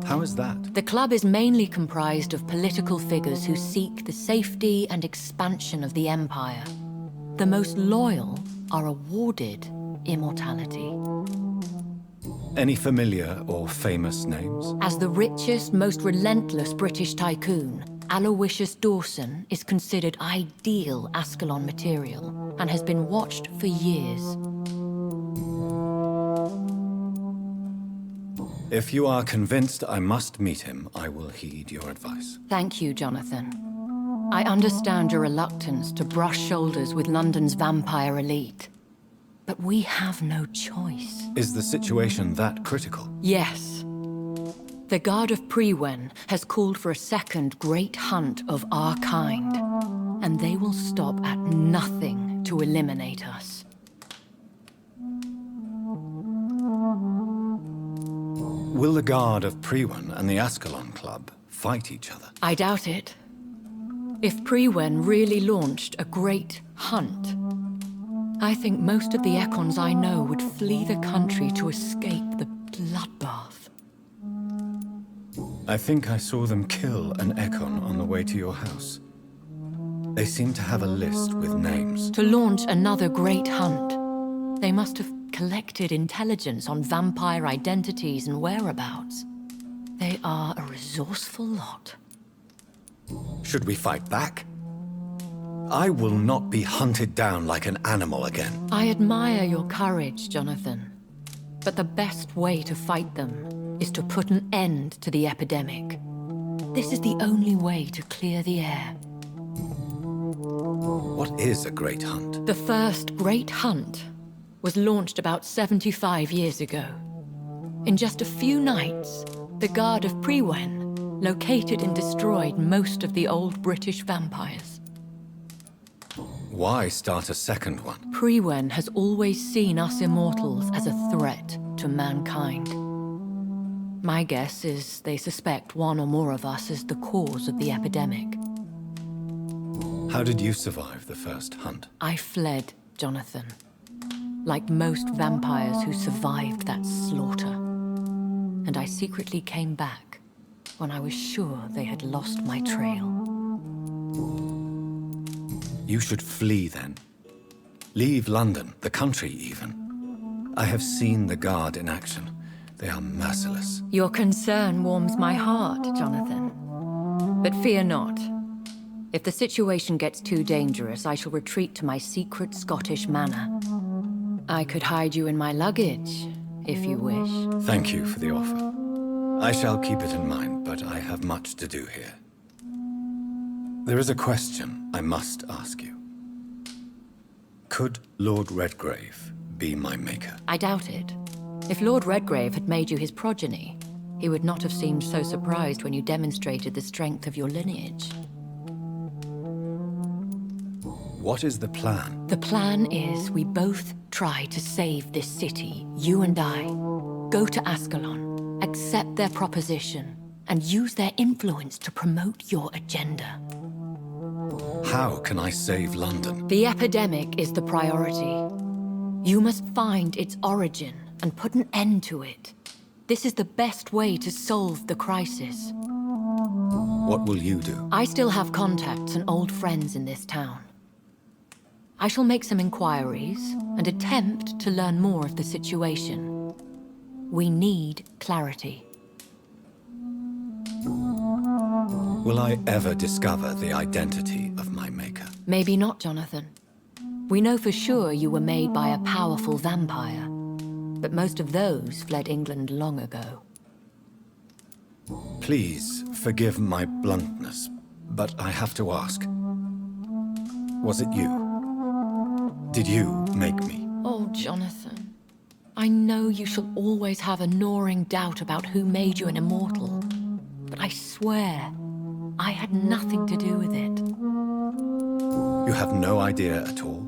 How is that? The club is mainly comprised of political figures who seek the safety and expansion of the Empire. The most loyal are awarded immortality. Any familiar or famous names? As the richest, most relentless British tycoon, Aloysius Dawson is considered ideal Ascalon material and has been watched for years. If you are convinced I must meet him, I will heed your advice. Thank you, Jonathan. I understand your reluctance to brush shoulders with London's vampire elite. But we have no choice. Is the situation that critical? Yes. The Guard of Prewen has called for a second great hunt of our kind, and they will stop at nothing to eliminate us. Will the Guard of Prewen and the Ascalon Club fight each other? I doubt it. If Prewen really launched a great hunt, I think most of the Ekons I know would flee the country to escape the bloodbath. I think I saw them kill an Ekon on the way to your house. They seem to have a list with names. To launch another great hunt, they must have collected intelligence on vampire identities and whereabouts. They are a resourceful lot. Should we fight back? I will not be hunted down like an animal again. I admire your courage, Jonathan. But the best way to fight them is to put an end to the epidemic. This is the only way to clear the air. What is a great hunt? The first great hunt was launched about 75 years ago. In just a few nights, the Guard of Prewen located and destroyed most of the old British vampires. Why start a second one? Prewen has always seen us immortals as a threat to mankind. My guess is they suspect one or more of us as the cause of the epidemic. How did you survive the first hunt? I fled, Jonathan. Like most vampires who survived that slaughter. And I secretly came back when I was sure they had lost my trail. You should flee then. Leave London, the country even. I have seen the Guard in action. They are merciless. Your concern warms my heart, Jonathan. But fear not. If the situation gets too dangerous, I shall retreat to my secret Scottish manor. I could hide you in my luggage, if you wish. Thank you for the offer. I shall keep it in mind, but I have much to do here. There is a question I must ask you. Could Lord Redgrave be my maker? I doubt it. If Lord Redgrave had made you his progeny, he would not have seemed so surprised when you demonstrated the strength of your lineage. What is the plan? The plan is we both try to save this city, you and I. Go to Ascalon, accept their proposition, and use their influence to promote your agenda. How can I save London? The epidemic is the priority. You must find its origin and put an end to it. This is the best way to solve the crisis. What will you do? I still have contacts and old friends in this town. I shall make some inquiries and attempt to learn more of the situation. We need clarity. Will I ever discover the identity of my maker? Maybe not, Jonathan. We know for sure you were made by a powerful vampire. but most of those fled England long ago. Please forgive my bluntness, but I have to ask. Was it you? Did you make me? Oh, Jonathan. I know you shall always have a gnawing doubt about who made you an immortal, but I swear, I had nothing to do with it. You have no idea at all?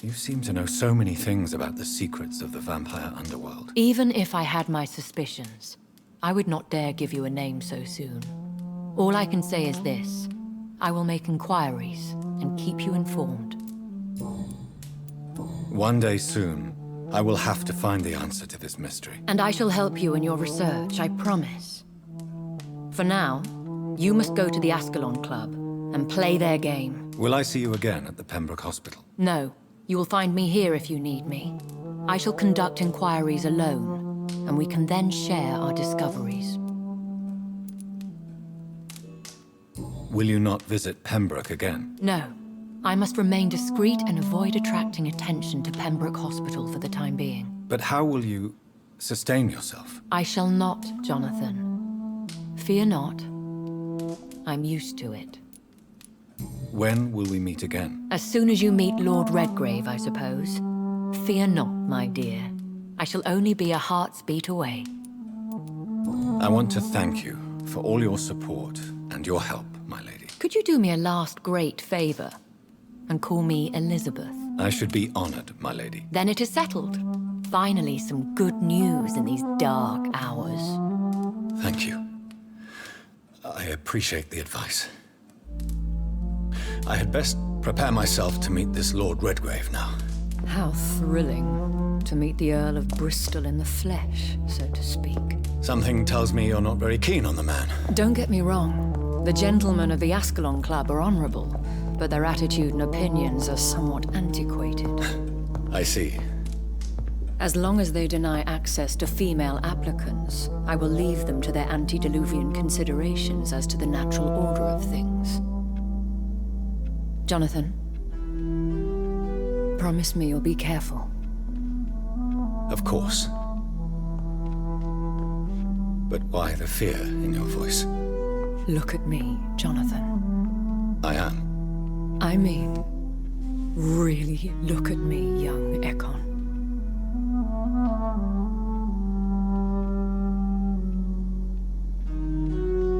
You seem to know so many things about the secrets of the vampire underworld. Even if I had my suspicions, I would not dare give you a name so soon. All I can say is this. I will make inquiries and keep you informed. One day soon, I will have to find the answer to this mystery. And I shall help you in your research, I promise. For now, you must go to the Ascalon Club and play their game. Will I see you again at the Pembroke Hospital? No. You will find me here if you need me. I shall conduct inquiries alone, and we can then share our discoveries. Will you not visit Pembroke again? No. I must remain discreet and avoid attracting attention to Pembroke Hospital for the time being. But how will you sustain yourself? I shall not, Jonathan. Fear not. I'm used to it. When will we meet again? As soon as you meet Lord Redgrave, I suppose. Fear not, my dear. I shall only be a heart's beat away. I want to thank you for all your support and your help, my lady. Could you do me a last great favor and call me Elizabeth? I should be honored, my lady. Then it is settled. Finally, some good news in these dark hours. Thank you. I appreciate the advice. I had best prepare myself to meet this Lord Redgrave now. How thrilling to meet the Earl of Bristol in the flesh, so to speak. Something tells me you're not very keen on the man. Don't get me wrong. The gentlemen of the Ascalon Club are honorable, but their attitude and opinions are somewhat antiquated. I see. As long as they deny access to female applicants, I will leave them to their antediluvian considerations as to the natural order of things. Jonathan, promise me you'll be careful. Of course. But why the fear in your voice? Look at me, Jonathan. I am. I mean, really look at me, young Ekon.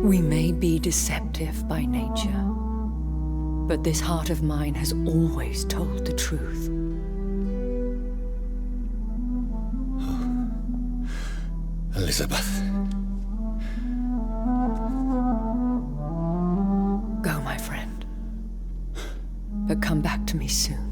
We may be deceptive by nature, but this heart of mine has always told the truth. Elizabeth. Go, my friend. But come back to me soon.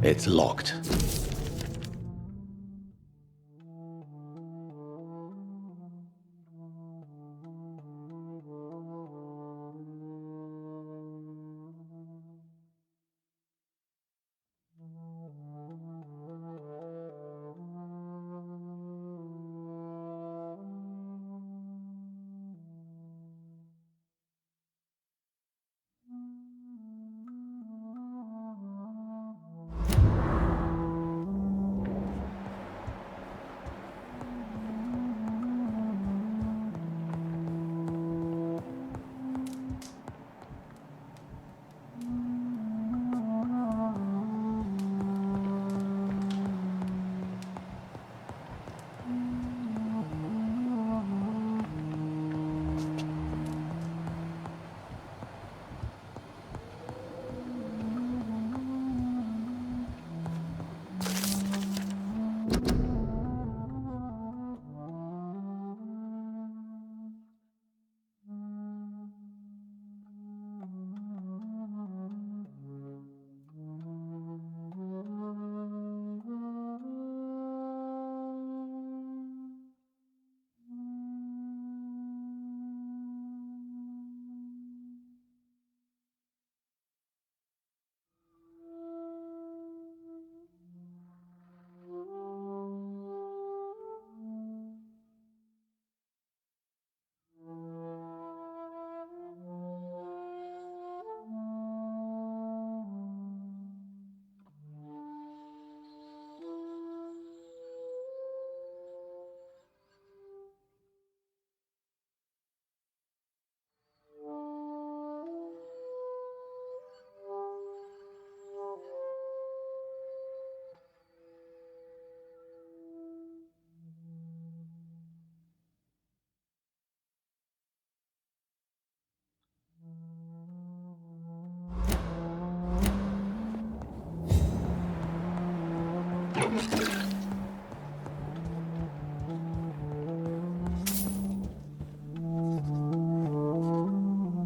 It's locked.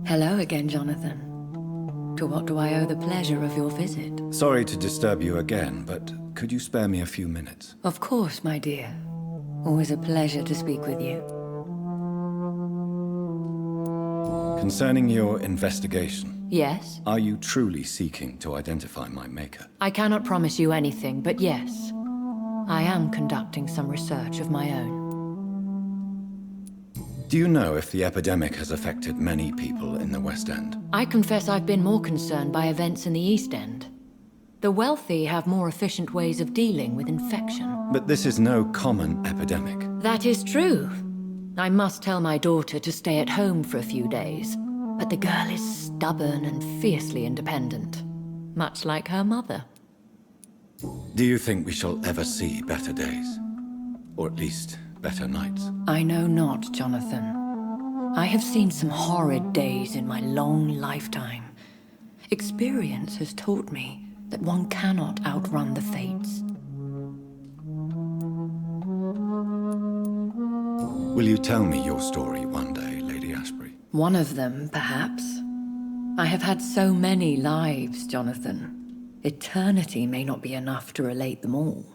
Hello again, Jonathan. To what do I owe the pleasure of your visit? Sorry to disturb you again, but could you spare me a few minutes? Of course, my dear. Always a pleasure to speak with you. Concerning your investigation. Yes? Are you truly seeking to identify my maker? I cannot promise you anything, but yes. I am conducting some research of my own. Do you know if the epidemic has affected many people in the West End? I confess I've been more concerned by events in the East End. The wealthy have more efficient ways of dealing with infection. But this is no common epidemic. That is true. I must tell my daughter to stay at home for a few days. But the girl is stubborn and fiercely independent. Much like her mother. Do you think we shall ever see better days? Or at least, better nights? I know not, Jonathan. I have seen some horrid days in my long lifetime. Experience has taught me that one cannot outrun the fates. Will you tell me your story one day, Lady Ashbury? One of them, perhaps. I have had so many lives, Jonathan. Eternity may not be enough to relate them all.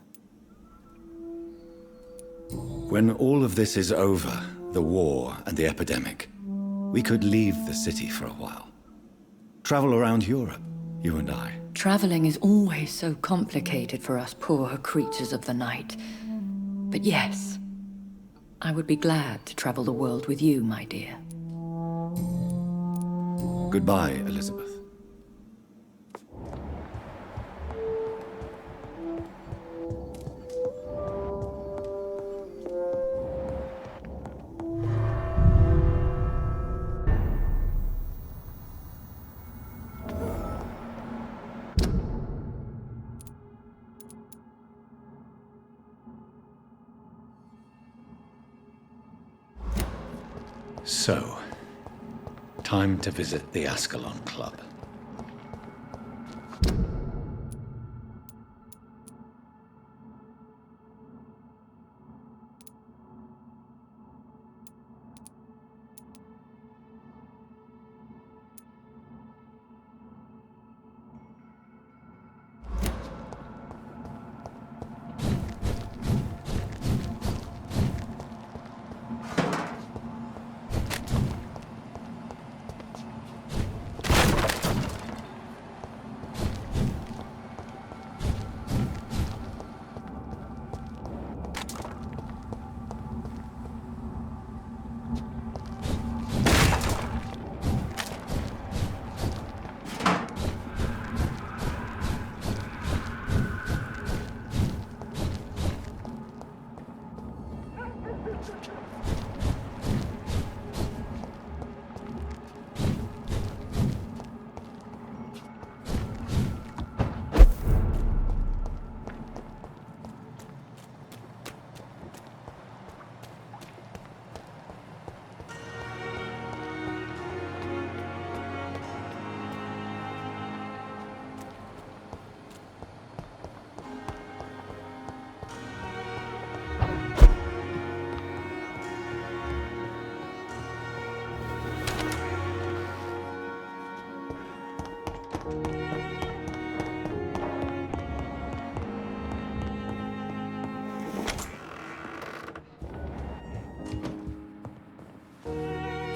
When all of this is over, the war and the epidemic, we could leave the city for a while. Travel around Europe, you and I. Traveling is always so complicated for us poor creatures of the night. But yes, I would be glad to travel the world with you, my dear. Goodbye, Elizabeth. So, time to visit the Ascalon Club.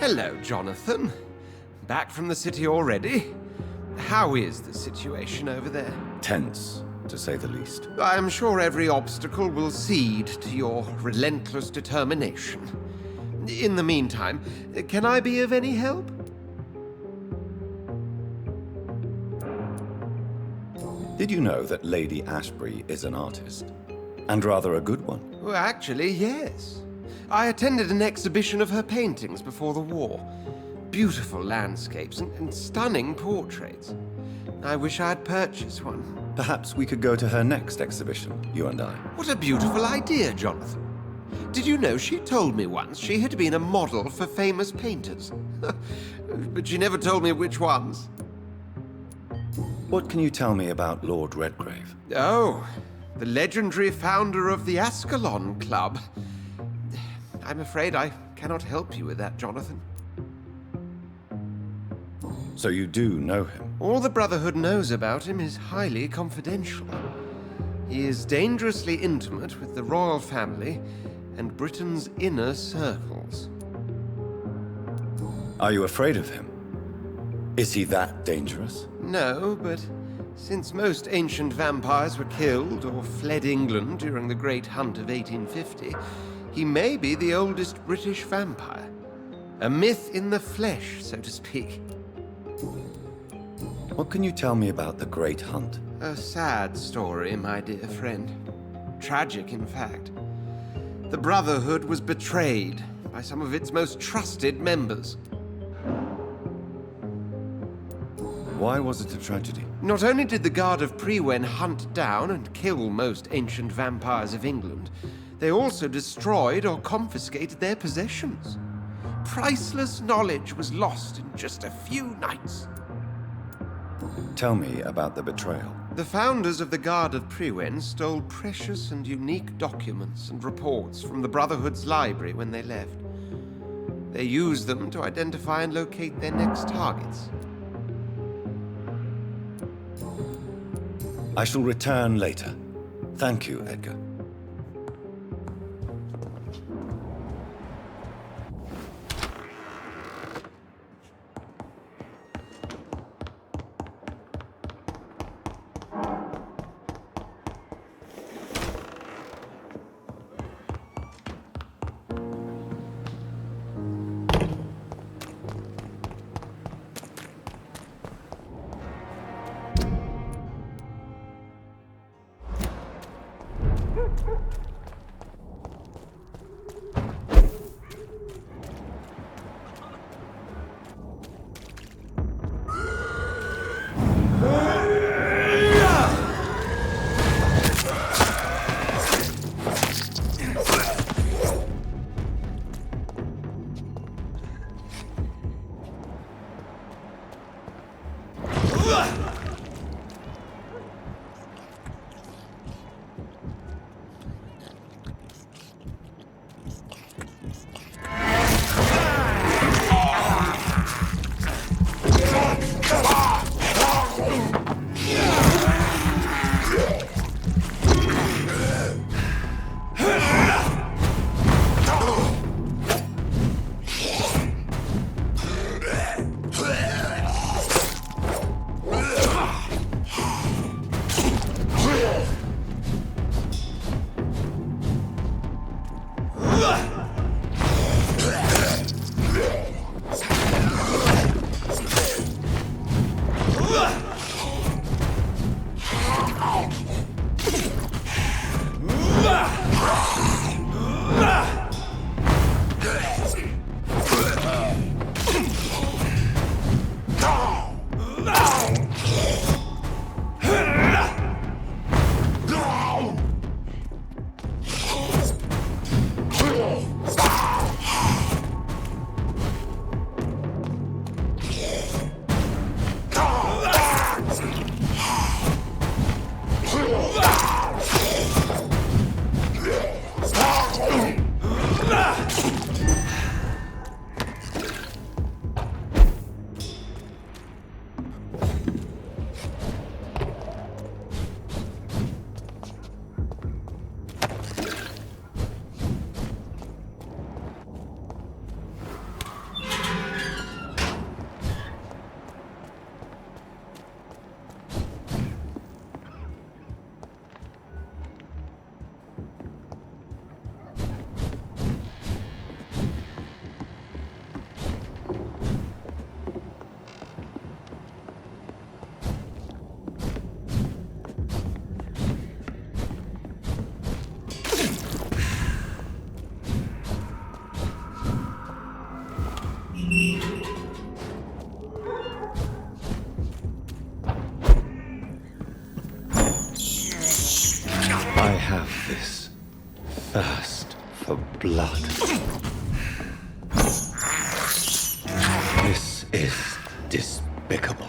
Hello, Jonathan. Back from the city already? How is the situation over there? Tense, to say the least. I am sure every obstacle will cede to your relentless determination. In the meantime, can I be of any help? Did you know that Lady Ashbury is an artist? And rather a good one. Well, actually, yes. I attended an exhibition of her paintings before the war. Beautiful landscapes and stunning portraits. I wish I had purchased one. Perhaps we could go to her next exhibition, you and I. What a beautiful idea, Jonathan. Did you know she told me once she had been a model for famous painters? But she never told me which ones. What can you tell me about Lord Redgrave? Oh, the legendary founder of the Ascalon Club. I'm afraid I cannot help you with that, Jonathan. So you do know him? All the Brotherhood knows about him is highly confidential. He is dangerously intimate with the royal family and Britain's inner circles. Are you afraid of him? Is he that dangerous? No, but since most ancient vampires were killed or fled England during the Great Hunt of 1850, he may be the oldest British vampire. A myth in the flesh, so to speak. What can you tell me about the Great Hunt? A sad story, my dear friend. Tragic, in fact. The Brotherhood was betrayed by some of its most trusted members. Why was it a tragedy? Not only did the Guard of Prewen hunt down and kill most ancient vampires of England, they also destroyed or confiscated their possessions. Priceless knowledge was lost in just a few nights. Tell me about the betrayal. The founders of the Guard of Prewen stole precious and unique documents and reports from the Brotherhood's library when they left. They used them to identify and locate their next targets. I shall return later. Thank you, Edgar. I have this thirst for blood. This is despicable.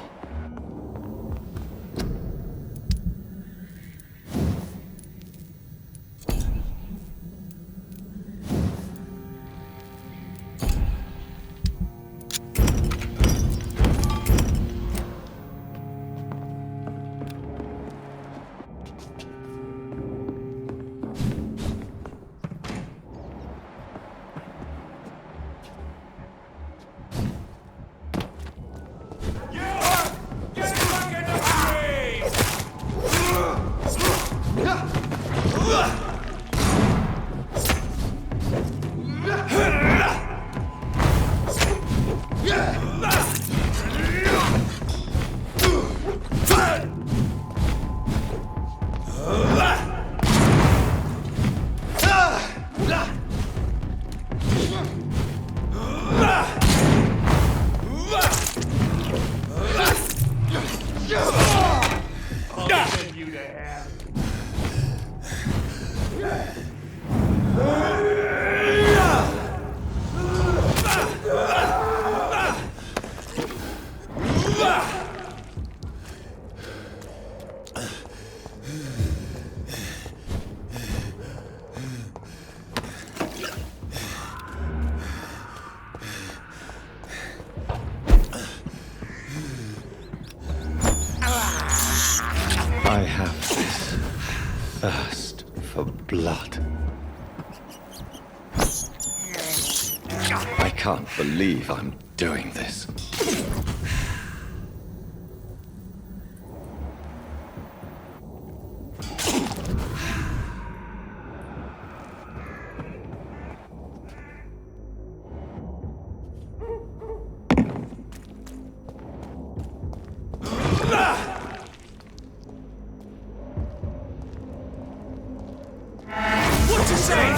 I have this thirst for blood. I can't believe I'm doing this. What to say?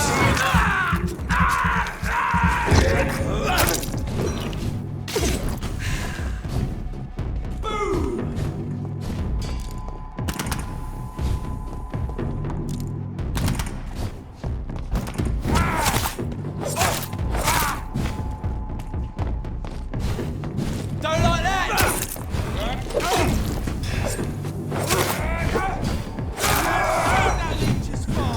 Don't like that! That leech is far.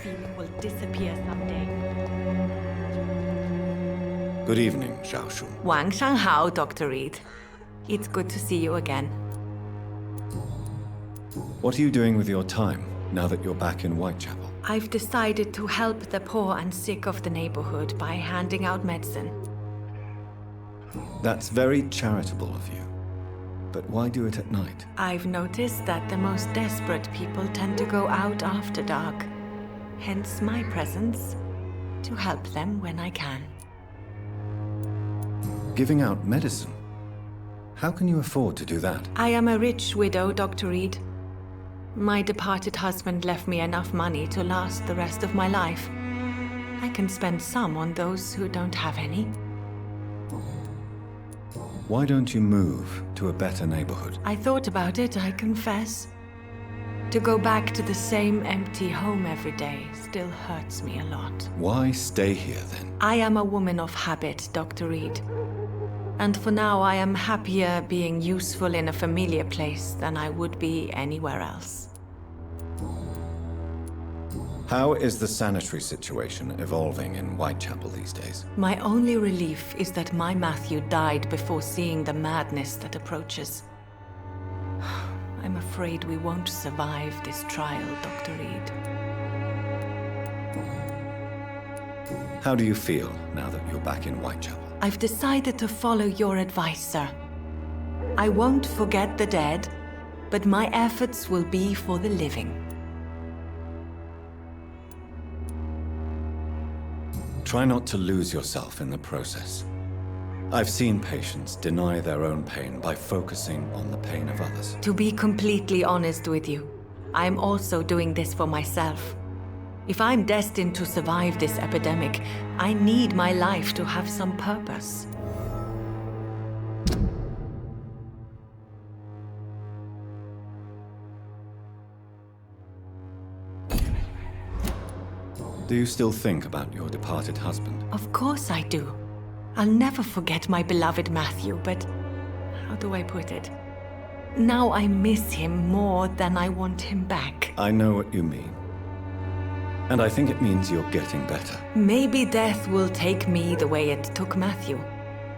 feeling will disappear someday. Good evening, Xiaoshun. Wang Shanghao, Dr. Reid. It's good to see you again. What are you doing with your time now that you're back in Whitechapel? I've decided to help the poor and sick of the neighborhood by handing out medicine. That's very charitable of you. But why do it at night? I've noticed that the most desperate people tend to go out after dark. Hence my presence, to help them when I can. Giving out medicine? How can you afford to do that? I am a rich widow, Dr. Reid. My departed husband left me enough money to last the rest of my life. I can spend some on those who don't have any. Why don't you move to a better neighborhood? I thought about it, I confess. To go back to the same empty home every day still hurts me a lot. Why stay here then? I am a woman of habit, Dr. Reid. And for now, I am happier being useful in a familiar place than I would be anywhere else. How is the sanitary situation evolving in Whitechapel these days? My only relief is that my Matthew died before seeing the madness that approaches. I'm afraid we won't survive this trial, Dr. Reid. How do you feel now that you're back in Whitechapel? I've decided to follow your advice, sir. I won't forget the dead, but my efforts will be for the living. Try not to lose yourself in the process. I've seen patients deny their own pain by focusing on the pain of others. To be completely honest with you, I'm also doing this for myself. If I'm destined to survive this epidemic, I need my life to have some purpose. Do you still think about your departed husband? Of course I do. I'll never forget my beloved Matthew, but how do I put it? Now I miss him more than I want him back. I know what you mean. And I think it means you're getting better. Maybe death will take me the way it took Matthew,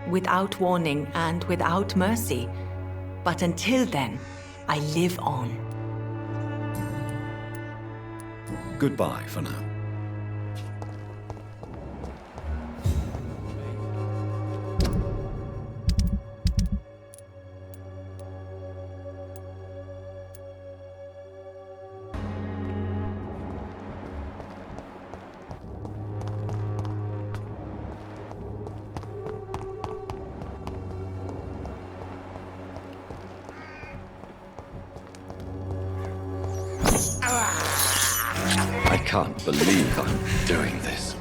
without warning and without mercy. But until then, I live on. Goodbye for now. I can't believe I'm doing this.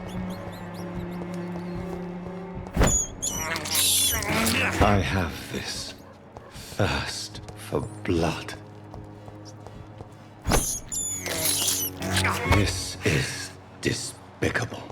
I have this thirst for blood. This is despicable.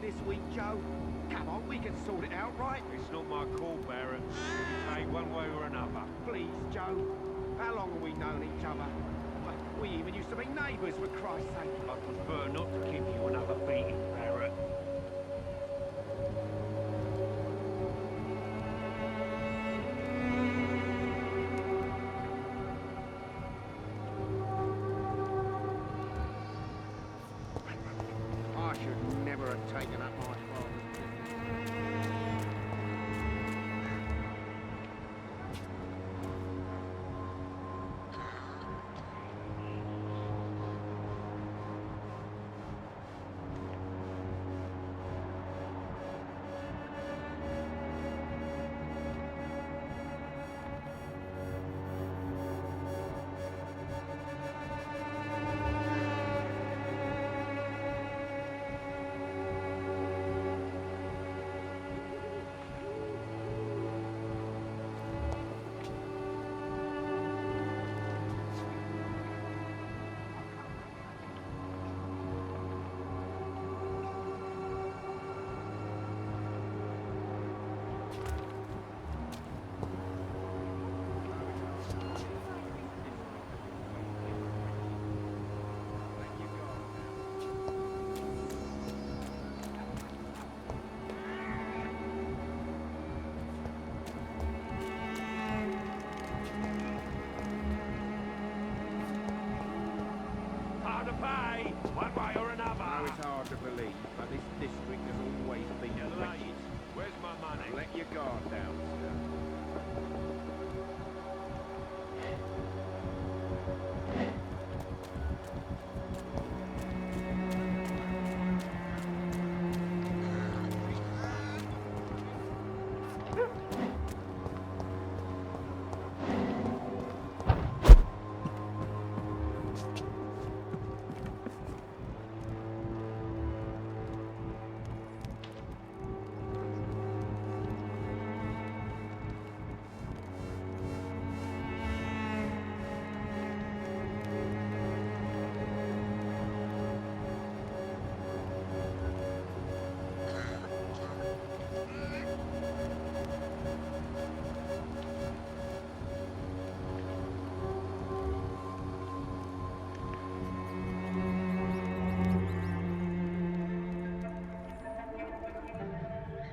This week, Joe. Come on, we can sort it out, right? It's not my call, Barrett. Hey, one way or another. Please, Joe. How long have we known each other? We even used to be neighbours, for Christ's sake. I prefer not to give you another beating, Barrett. I should never have taken up my father's business. pay, one way or another. I know it's hard to believe, but this district has always been wicked. Where's my money? Let your guard down, sir.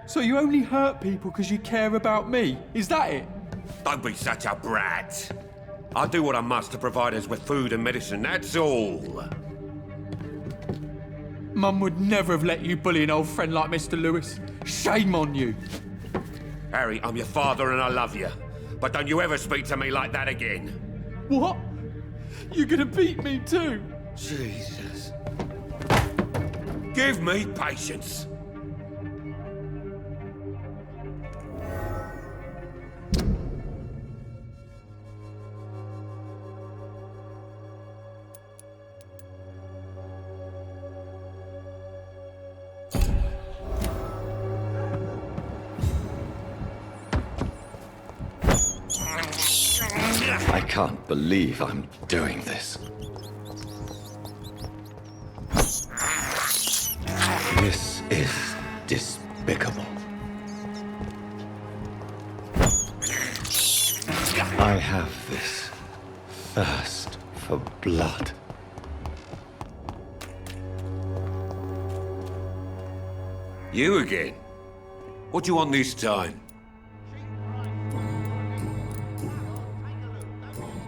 So you only hurt people because you care about me? Is that it? Don't be such a brat. I do what I must to provide us with food and medicine, that's all. Mum would never have let you bully an old friend like Mr. Lewis. Shame on you. Harry, I'm your father and I love you. But don't you ever speak to me like that again. What? You're gonna beat me too? Jesus. Give me patience. I can't believe I'm doing this. This is despicable. I have this thirst for blood. You again? What do you want this time?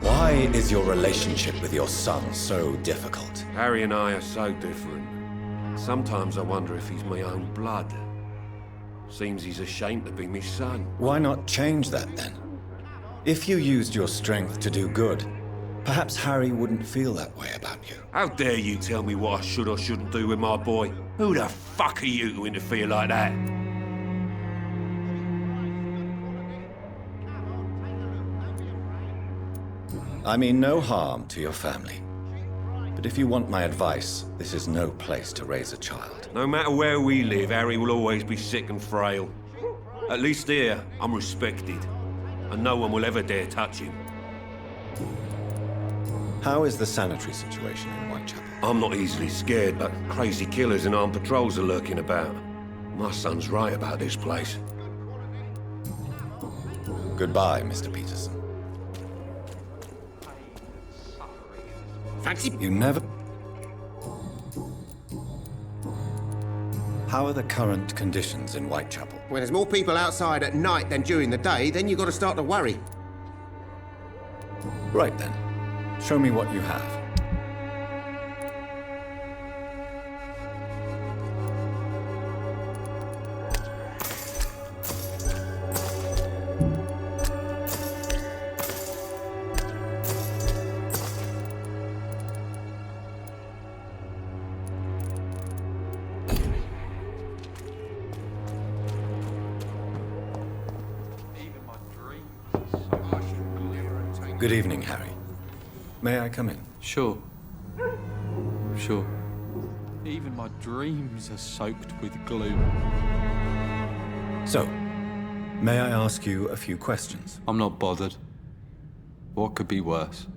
Why is your relationship with your son so difficult? Harry and I are so different. Sometimes I wonder if he's my own blood. Seems he's ashamed to be my son. Why not change that then? If you used your strength to do good, perhaps Harry wouldn't feel that way about you. How dare you tell me what I should or shouldn't do with my boy? Who the fuck are you to interfere like that? I mean no harm to your family. But if you want my advice, this is no place to raise a child. No matter where we live, Harry will always be sick and frail. At least here, I'm respected. And no one will ever dare touch him. How is the sanitary situation in Whitechapel? I'm not easily scared, but crazy killers and armed patrols are lurking about. My son's right about this place. Goodbye, Mr. Peterson. Fancy... You never... How are the current conditions in Whitechapel? When there's more people outside at night than during the day, then you've got to start to worry. Right then. Show me what you have. Good evening, Harry. May I come in? Sure. Sure. Even my dreams are soaked with gloom. So, may I ask you a few questions? I'm not bothered. What could be worse?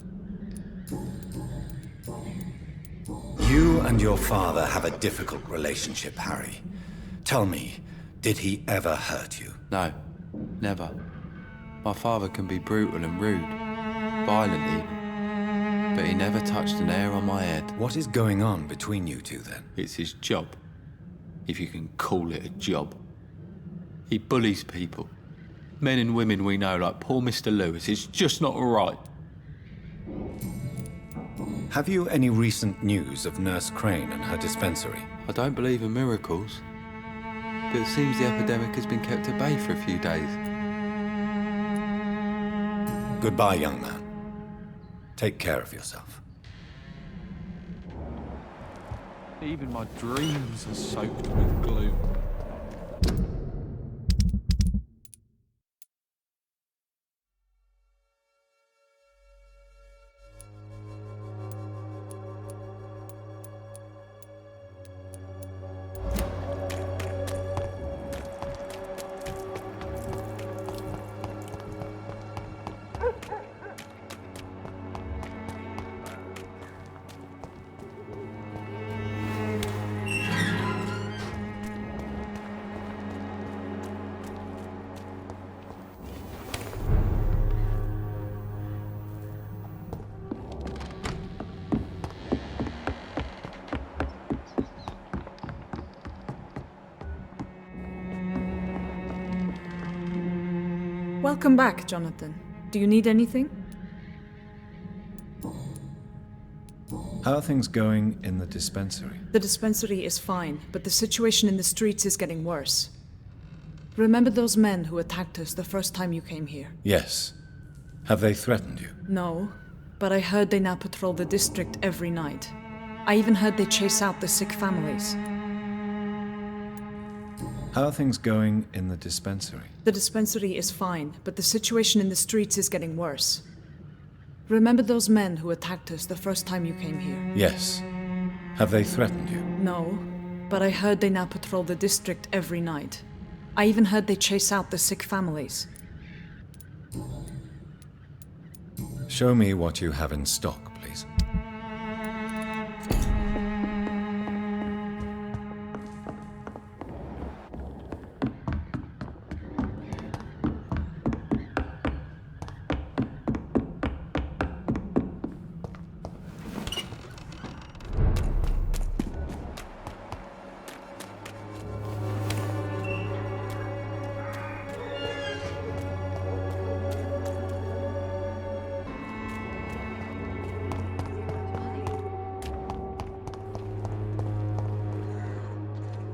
You and your father have a difficult relationship, Harry. Tell me, did he ever hurt you? No, never. My father can be brutal and rude, violent even, but he never touched an hair on my head. What is going on between you two then? It's his job, if you can call it a job. He bullies people. Men and women we know, like poor Mr. Lewis. It's just not right. Have you any recent news of Nurse Crane and her dispensary? I don't believe in miracles, but it seems the epidemic has been kept at bay for a few days. Goodbye, young man. Take care of yourself. Even my dreams are soaked with gloom. Welcome back, Jonathan. Do you need anything? How are things going in the dispensary? The dispensary is fine, but the situation in the streets is getting worse. Remember those men who attacked us the first time you came here? Yes. Have they threatened you? No, but I heard they now patrol the district every night. I even heard they chase out the sick families. How are things going in the dispensary? The dispensary is fine, but the situation in the streets is getting worse. Remember those men who attacked us the first time you came here? Yes. Have they threatened you? No, but I heard they now patrol the district every night. I even heard they chase out the sick families. Show me what you have in stock, please.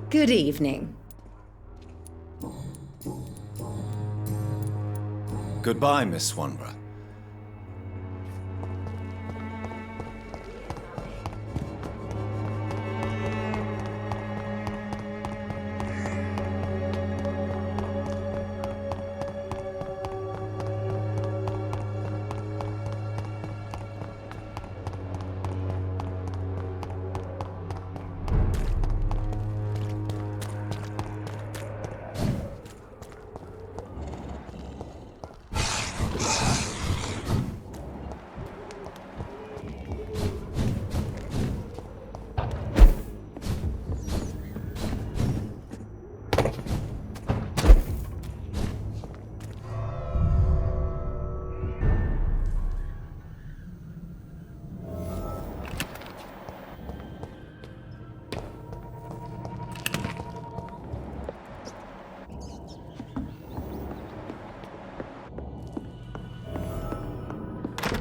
Good evening. Goodbye, Miss Swanborough.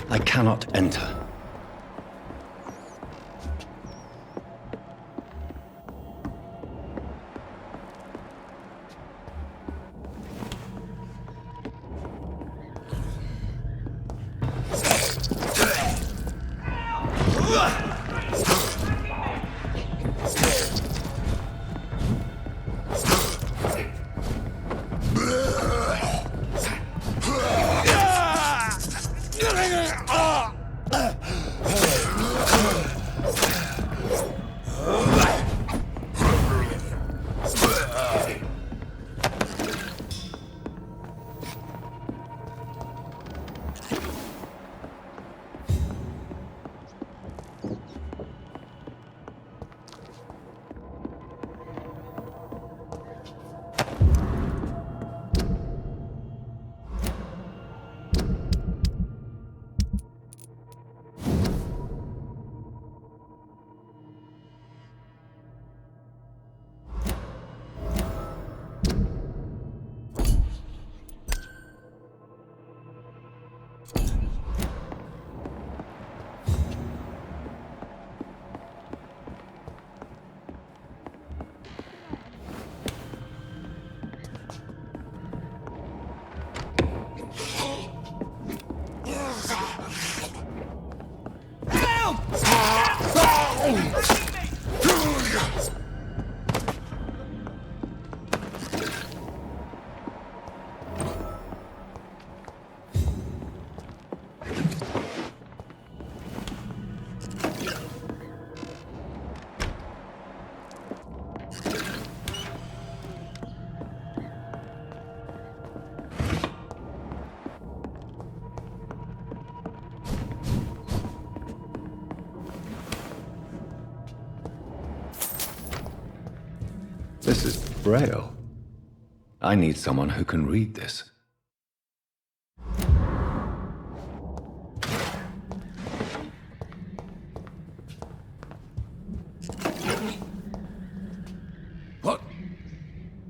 I cannot enter. This is Braille. I need someone who can read this.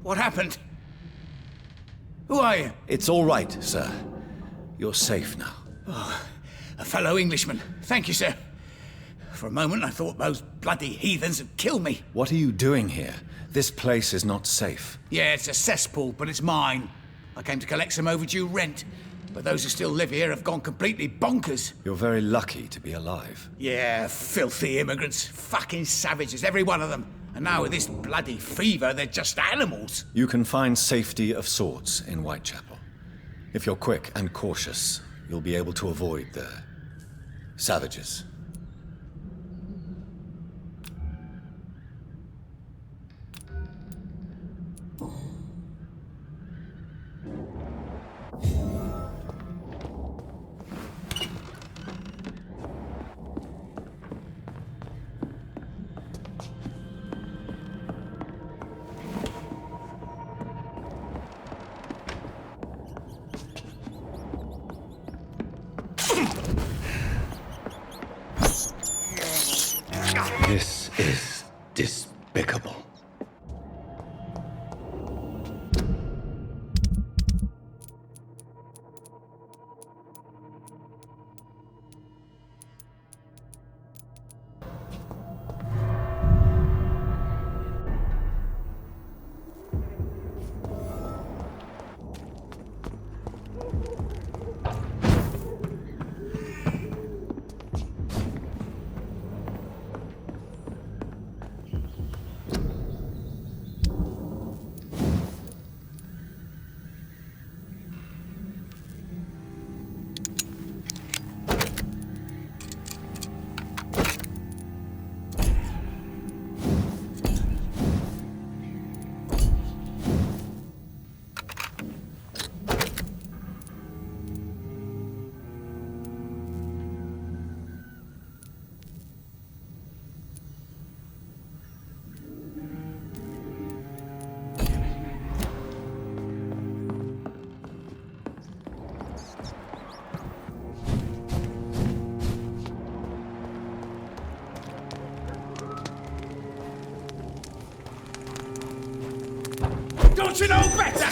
What happened? Who are you? It's all right, sir. You're safe now. Oh, a fellow Englishman. Thank you, sir. For a moment, I thought those bloody heathens had killed me. What are you doing here? This place is not safe. Yeah, it's a cesspool, but it's mine. I came to collect some overdue rent, but those who still live here have gone completely bonkers. You're very lucky to be alive. Yeah, filthy immigrants. Fucking savages, every one of them. And now with this bloody fever, they're just animals. You can find safety of sorts in Whitechapel. If you're quick and cautious, you'll be able to avoid the savages. This is despicable. Don't you know better?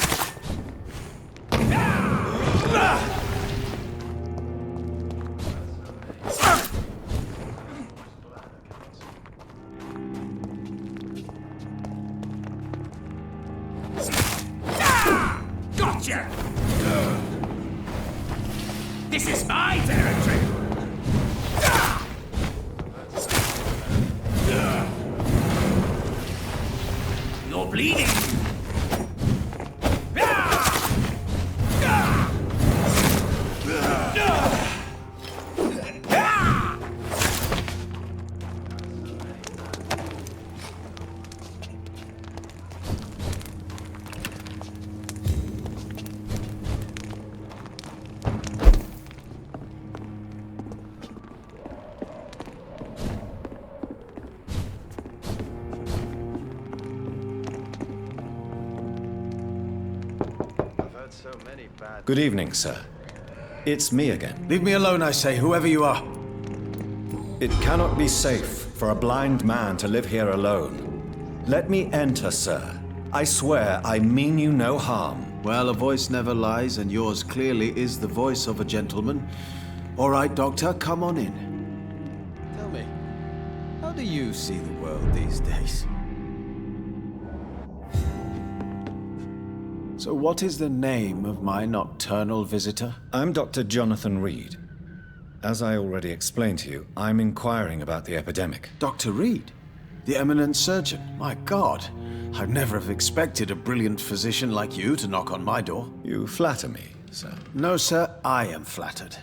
Gotcha! This is my territory! You're bleeding! Good evening, sir. It's me again. Leave me alone, I say, whoever you are. It cannot be safe for a blind man to live here alone. Let me enter, sir. I swear I mean you no harm. Well, a voice never lies, and yours clearly is the voice of a gentleman. All right, Doctor, come on in. Tell me, how do you see the world these days? So what is the name of my nocturnal visitor? I'm Dr. Jonathan Reid. As I already explained to you, I'm inquiring about the epidemic. Dr. Reid, the eminent surgeon. My God, I'd never have expected a brilliant physician like you to knock on my door. You flatter me, sir. No, sir, I am flattered.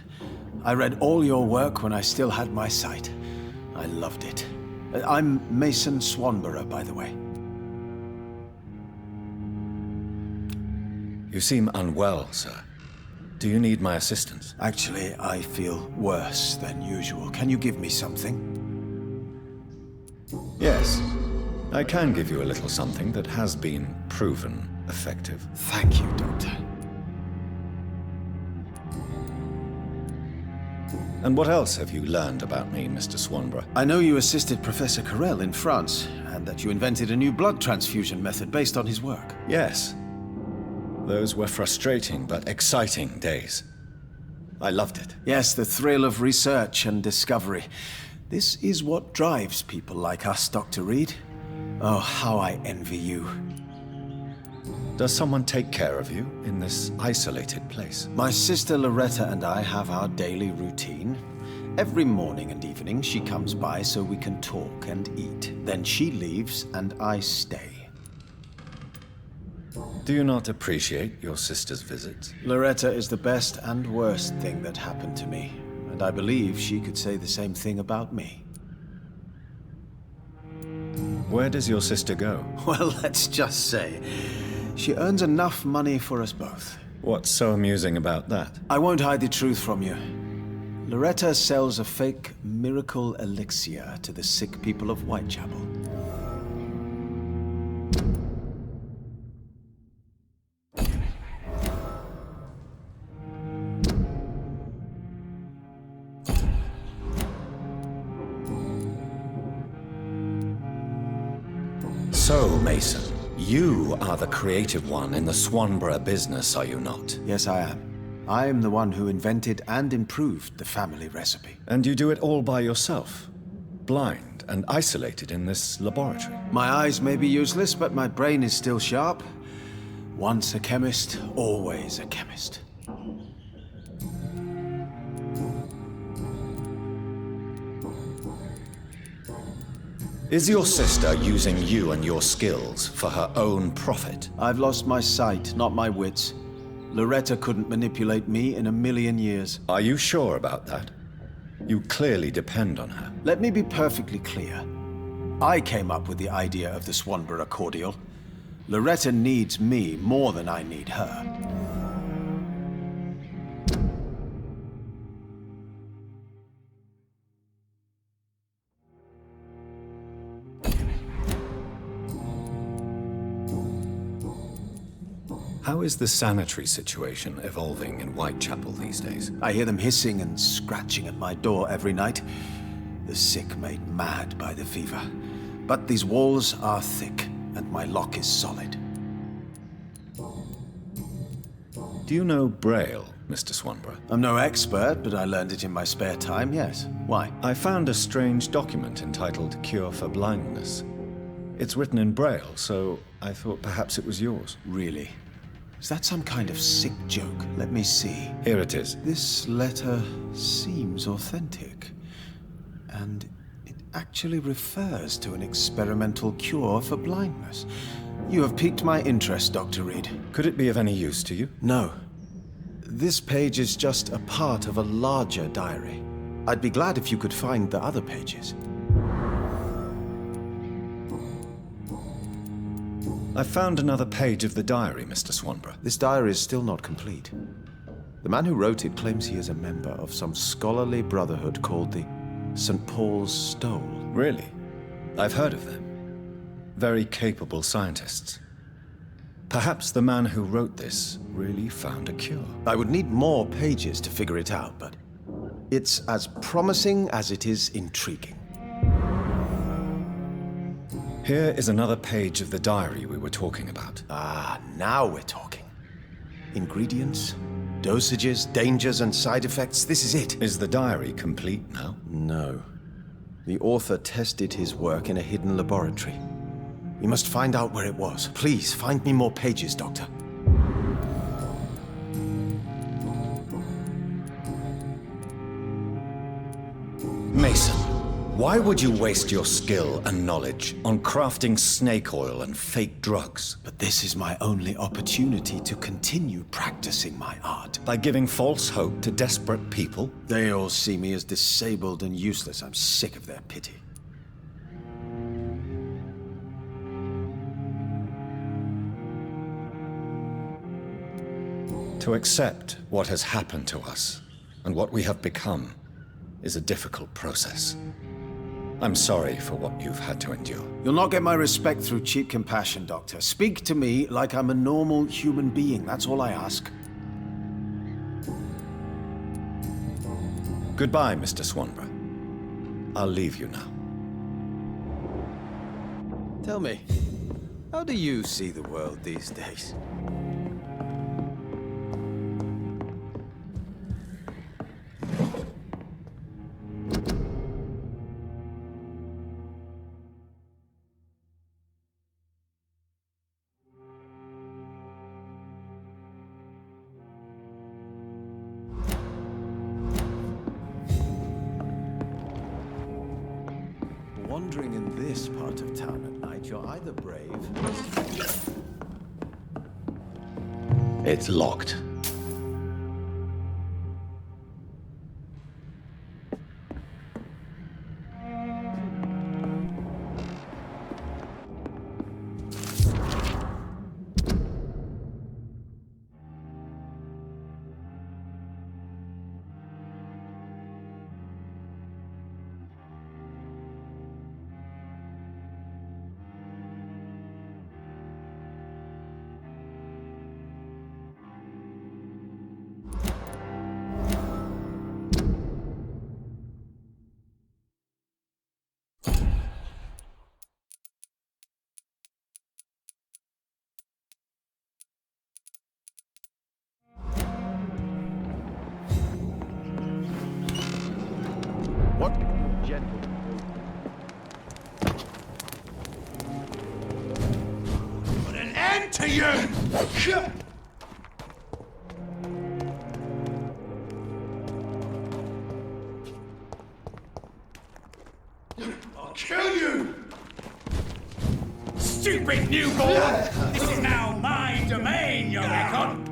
I read all your work when I still had my sight. I loved it. I'm Mason Swanborough, by the way. You seem unwell, sir. Do you need my assistance? Actually, I feel worse than usual. Can you give me something? Yes. I can give you a little something that has been proven effective. Thank you, Doctor. And what else have you learned about me, Mr. Swanborough? I know you assisted Professor Carell in France, and that you invented a new blood transfusion method based on his work. Yes. Those were frustrating but exciting days. I loved it. Yes, the thrill of research and discovery. This is what drives people like us, Dr. Reid. Oh, how I envy you. Does someone take care of you in this isolated place? My sister Loretta and I have our daily routine. Every morning and evening she comes by so we can talk and eat. Then she leaves and I stay. Do you not appreciate your sister's visits? Loretta is the best and worst thing that happened to me, and I believe she could say the same thing about me. Where does your sister go? Well, let's just say, she earns enough money for us both. What's so amusing about that? I won't hide the truth from you. Loretta sells a fake miracle elixir to the sick people of Whitechapel. So, Mason, you are the creative one in the Swanborough business, are you not? Yes, I am. I am the one who invented and improved the family recipe. And you do it all by yourself? Blind and isolated in this laboratory? My eyes may be useless, but my brain is still sharp. Once a chemist, always a chemist. Is your sister using you and your skills for her own profit? I've lost my sight, not my wits. Loretta couldn't manipulate me in a million years. Are you sure about that? You clearly depend on her. Let me be perfectly clear. I came up with the idea of the Swanborough cordial. Loretta needs me more than I need her. How is the sanitary situation evolving in Whitechapel these days? I hear them hissing and scratching at my door every night. The sick made mad by the fever. But these walls are thick, and my lock is solid. Do you know Braille, Mr. Swanborough? I'm no expert, but I learned it in my spare time, yes. Why? I found a strange document entitled Cure for Blindness. It's written in Braille, so I thought perhaps it was yours. Really? Is that some kind of sick joke? Let me see. Here it is. This letter seems authentic. And it actually refers to an experimental cure for blindness. You have piqued my interest, Dr. Reid. Could it be of any use to you? No. This page is just a part of a larger diary. I'd be glad if you could find the other pages. I found another page of the diary, Mr. Swanborough. This diary is still not complete. The man who wrote it claims he is a member of some scholarly brotherhood called the St. Paul's Stole. Really? I've heard of them. Very capable scientists. Perhaps the man who wrote this really found a cure. I would need more pages to figure it out, but it's as promising as it is intriguing. Here is another page of the diary we were talking about. Ah, now we're talking. Ingredients, dosages, dangers, and side effects. This is it. Is the diary complete now? No. The author tested his work in a hidden laboratory. We must find out where it was. Please, find me more pages, Doctor. Why would you waste your skill and knowledge on crafting snake oil and fake drugs? But this is my only opportunity to continue practicing my art. By giving false hope to desperate people? They all see me as disabled and useless. I'm sick of their pity. To accept what has happened to us and what we have become is a difficult process. I'm sorry for what you've had to endure. You'll not get my respect through cheap compassion, Doctor. Speak to me like I'm a normal human being. That's all I ask. Goodbye, Mr. Swanborough. I'll leave you now. Tell me, how do you see the world these days? Wandering in this part of town at night, you're either brave... It's locked. What? Put an end to you! I'll kill you! Stupid newborn! This is now my domain, you reckon?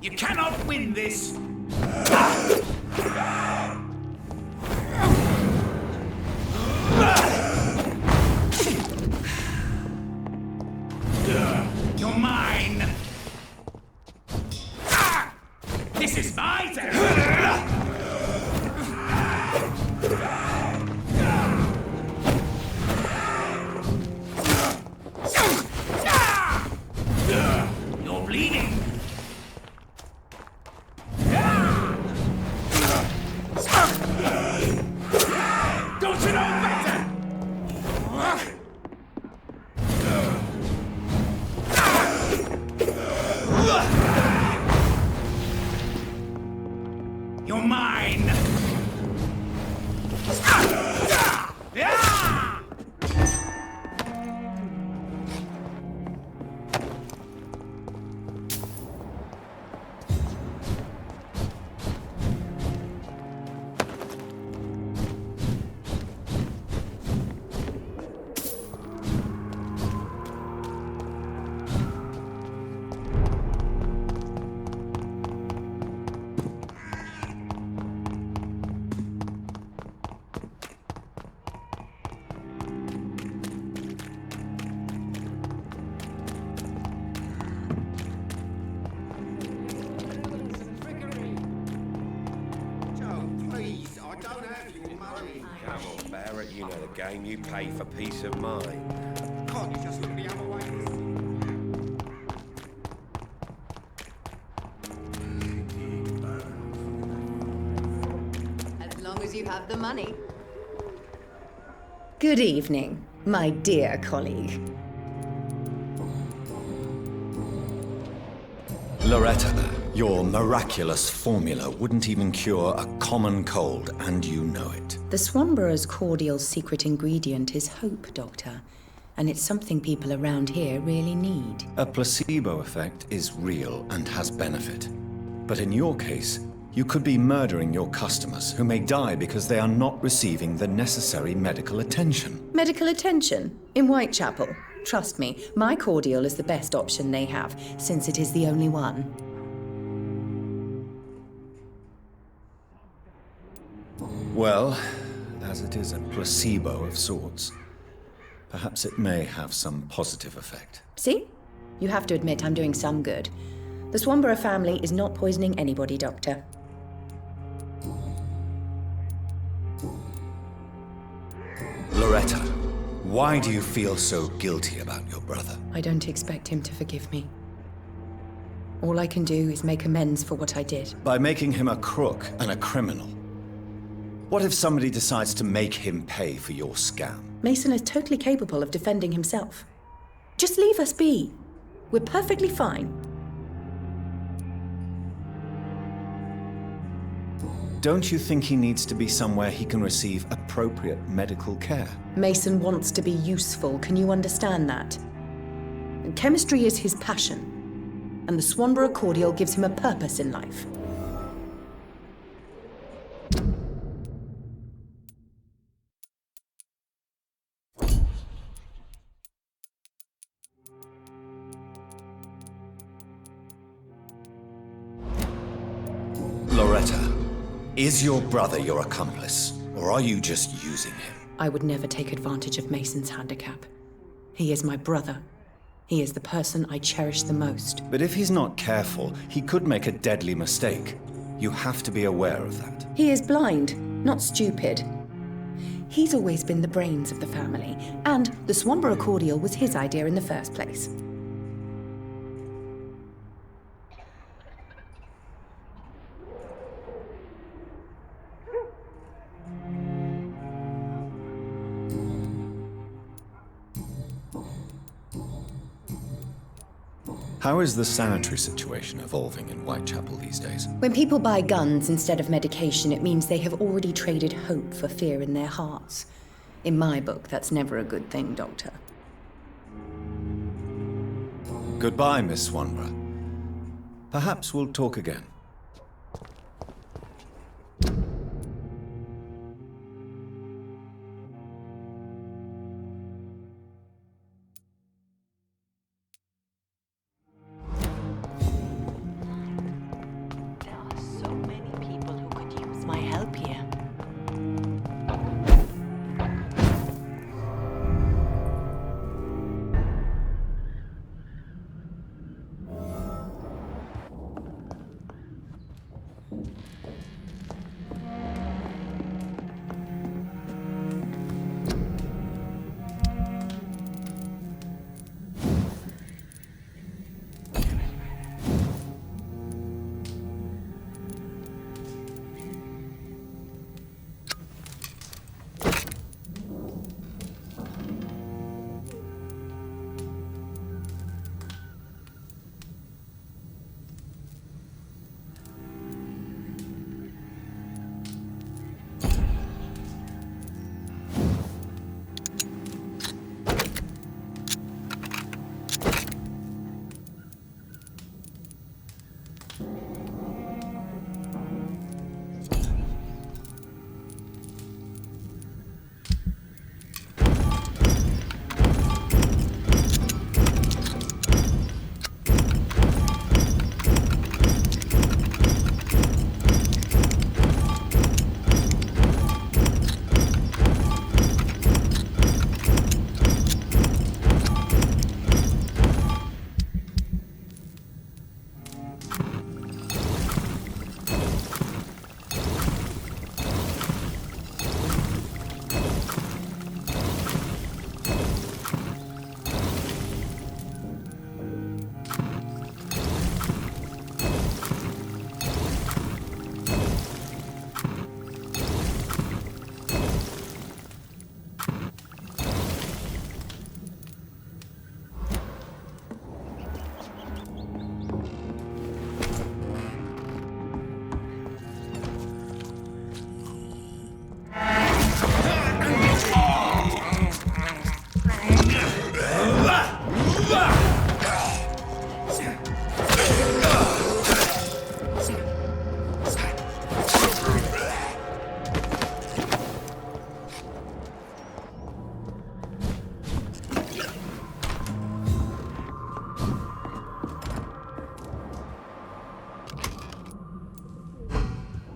You cannot win this! You're mine! This is my territory! You're bleeding! Don't you know better? You're mine! Come on, Barrett, you know the game. You pay for peace of mind. Can't you just look the other way? As long as you have the money. Good evening, my dear colleague. Loretta, your miraculous formula wouldn't even cure a common cold, and you know it. The Swanborough's cordial secret ingredient is hope, Doctor. And it's something people around here really need. A placebo effect is real and has benefit. But in your case, you could be murdering your customers who may die because they are not receiving the necessary medical attention. Medical attention? In Whitechapel? Trust me, my cordial is the best option they have, since it is the only one. Well, as it is a placebo of sorts, perhaps it may have some positive effect. See? You have to admit I'm doing some good. The Swanborough family is not poisoning anybody, Doctor. Loretta, why do you feel so guilty about your brother? I don't expect him to forgive me. All I can do is make amends for what I did. By making him a crook and a criminal. What if somebody decides to make him pay for your scam? Mason is totally capable of defending himself. Just leave us be. We're perfectly fine. Don't you think he needs to be somewhere he can receive appropriate medical care? Mason wants to be useful, can you understand that? And chemistry is his passion. And the Swanborough cordial gives him a purpose in life. Loretta, is your brother your accomplice, or are you just using him? I would never take advantage of Mason's handicap. He is my brother. He is the person I cherish the most. But if he's not careful, he could make a deadly mistake. You have to be aware of that. He is blind, not stupid. He's always been the brains of the family, and the Swanborough cordial was his idea in the first place. How is the sanitary situation evolving in Whitechapel these days? When people buy guns instead of medication, it means they have already traded hope for fear in their hearts. In my book, that's never a good thing, Doctor. Goodbye, Miss Swanborough. Perhaps we'll talk again.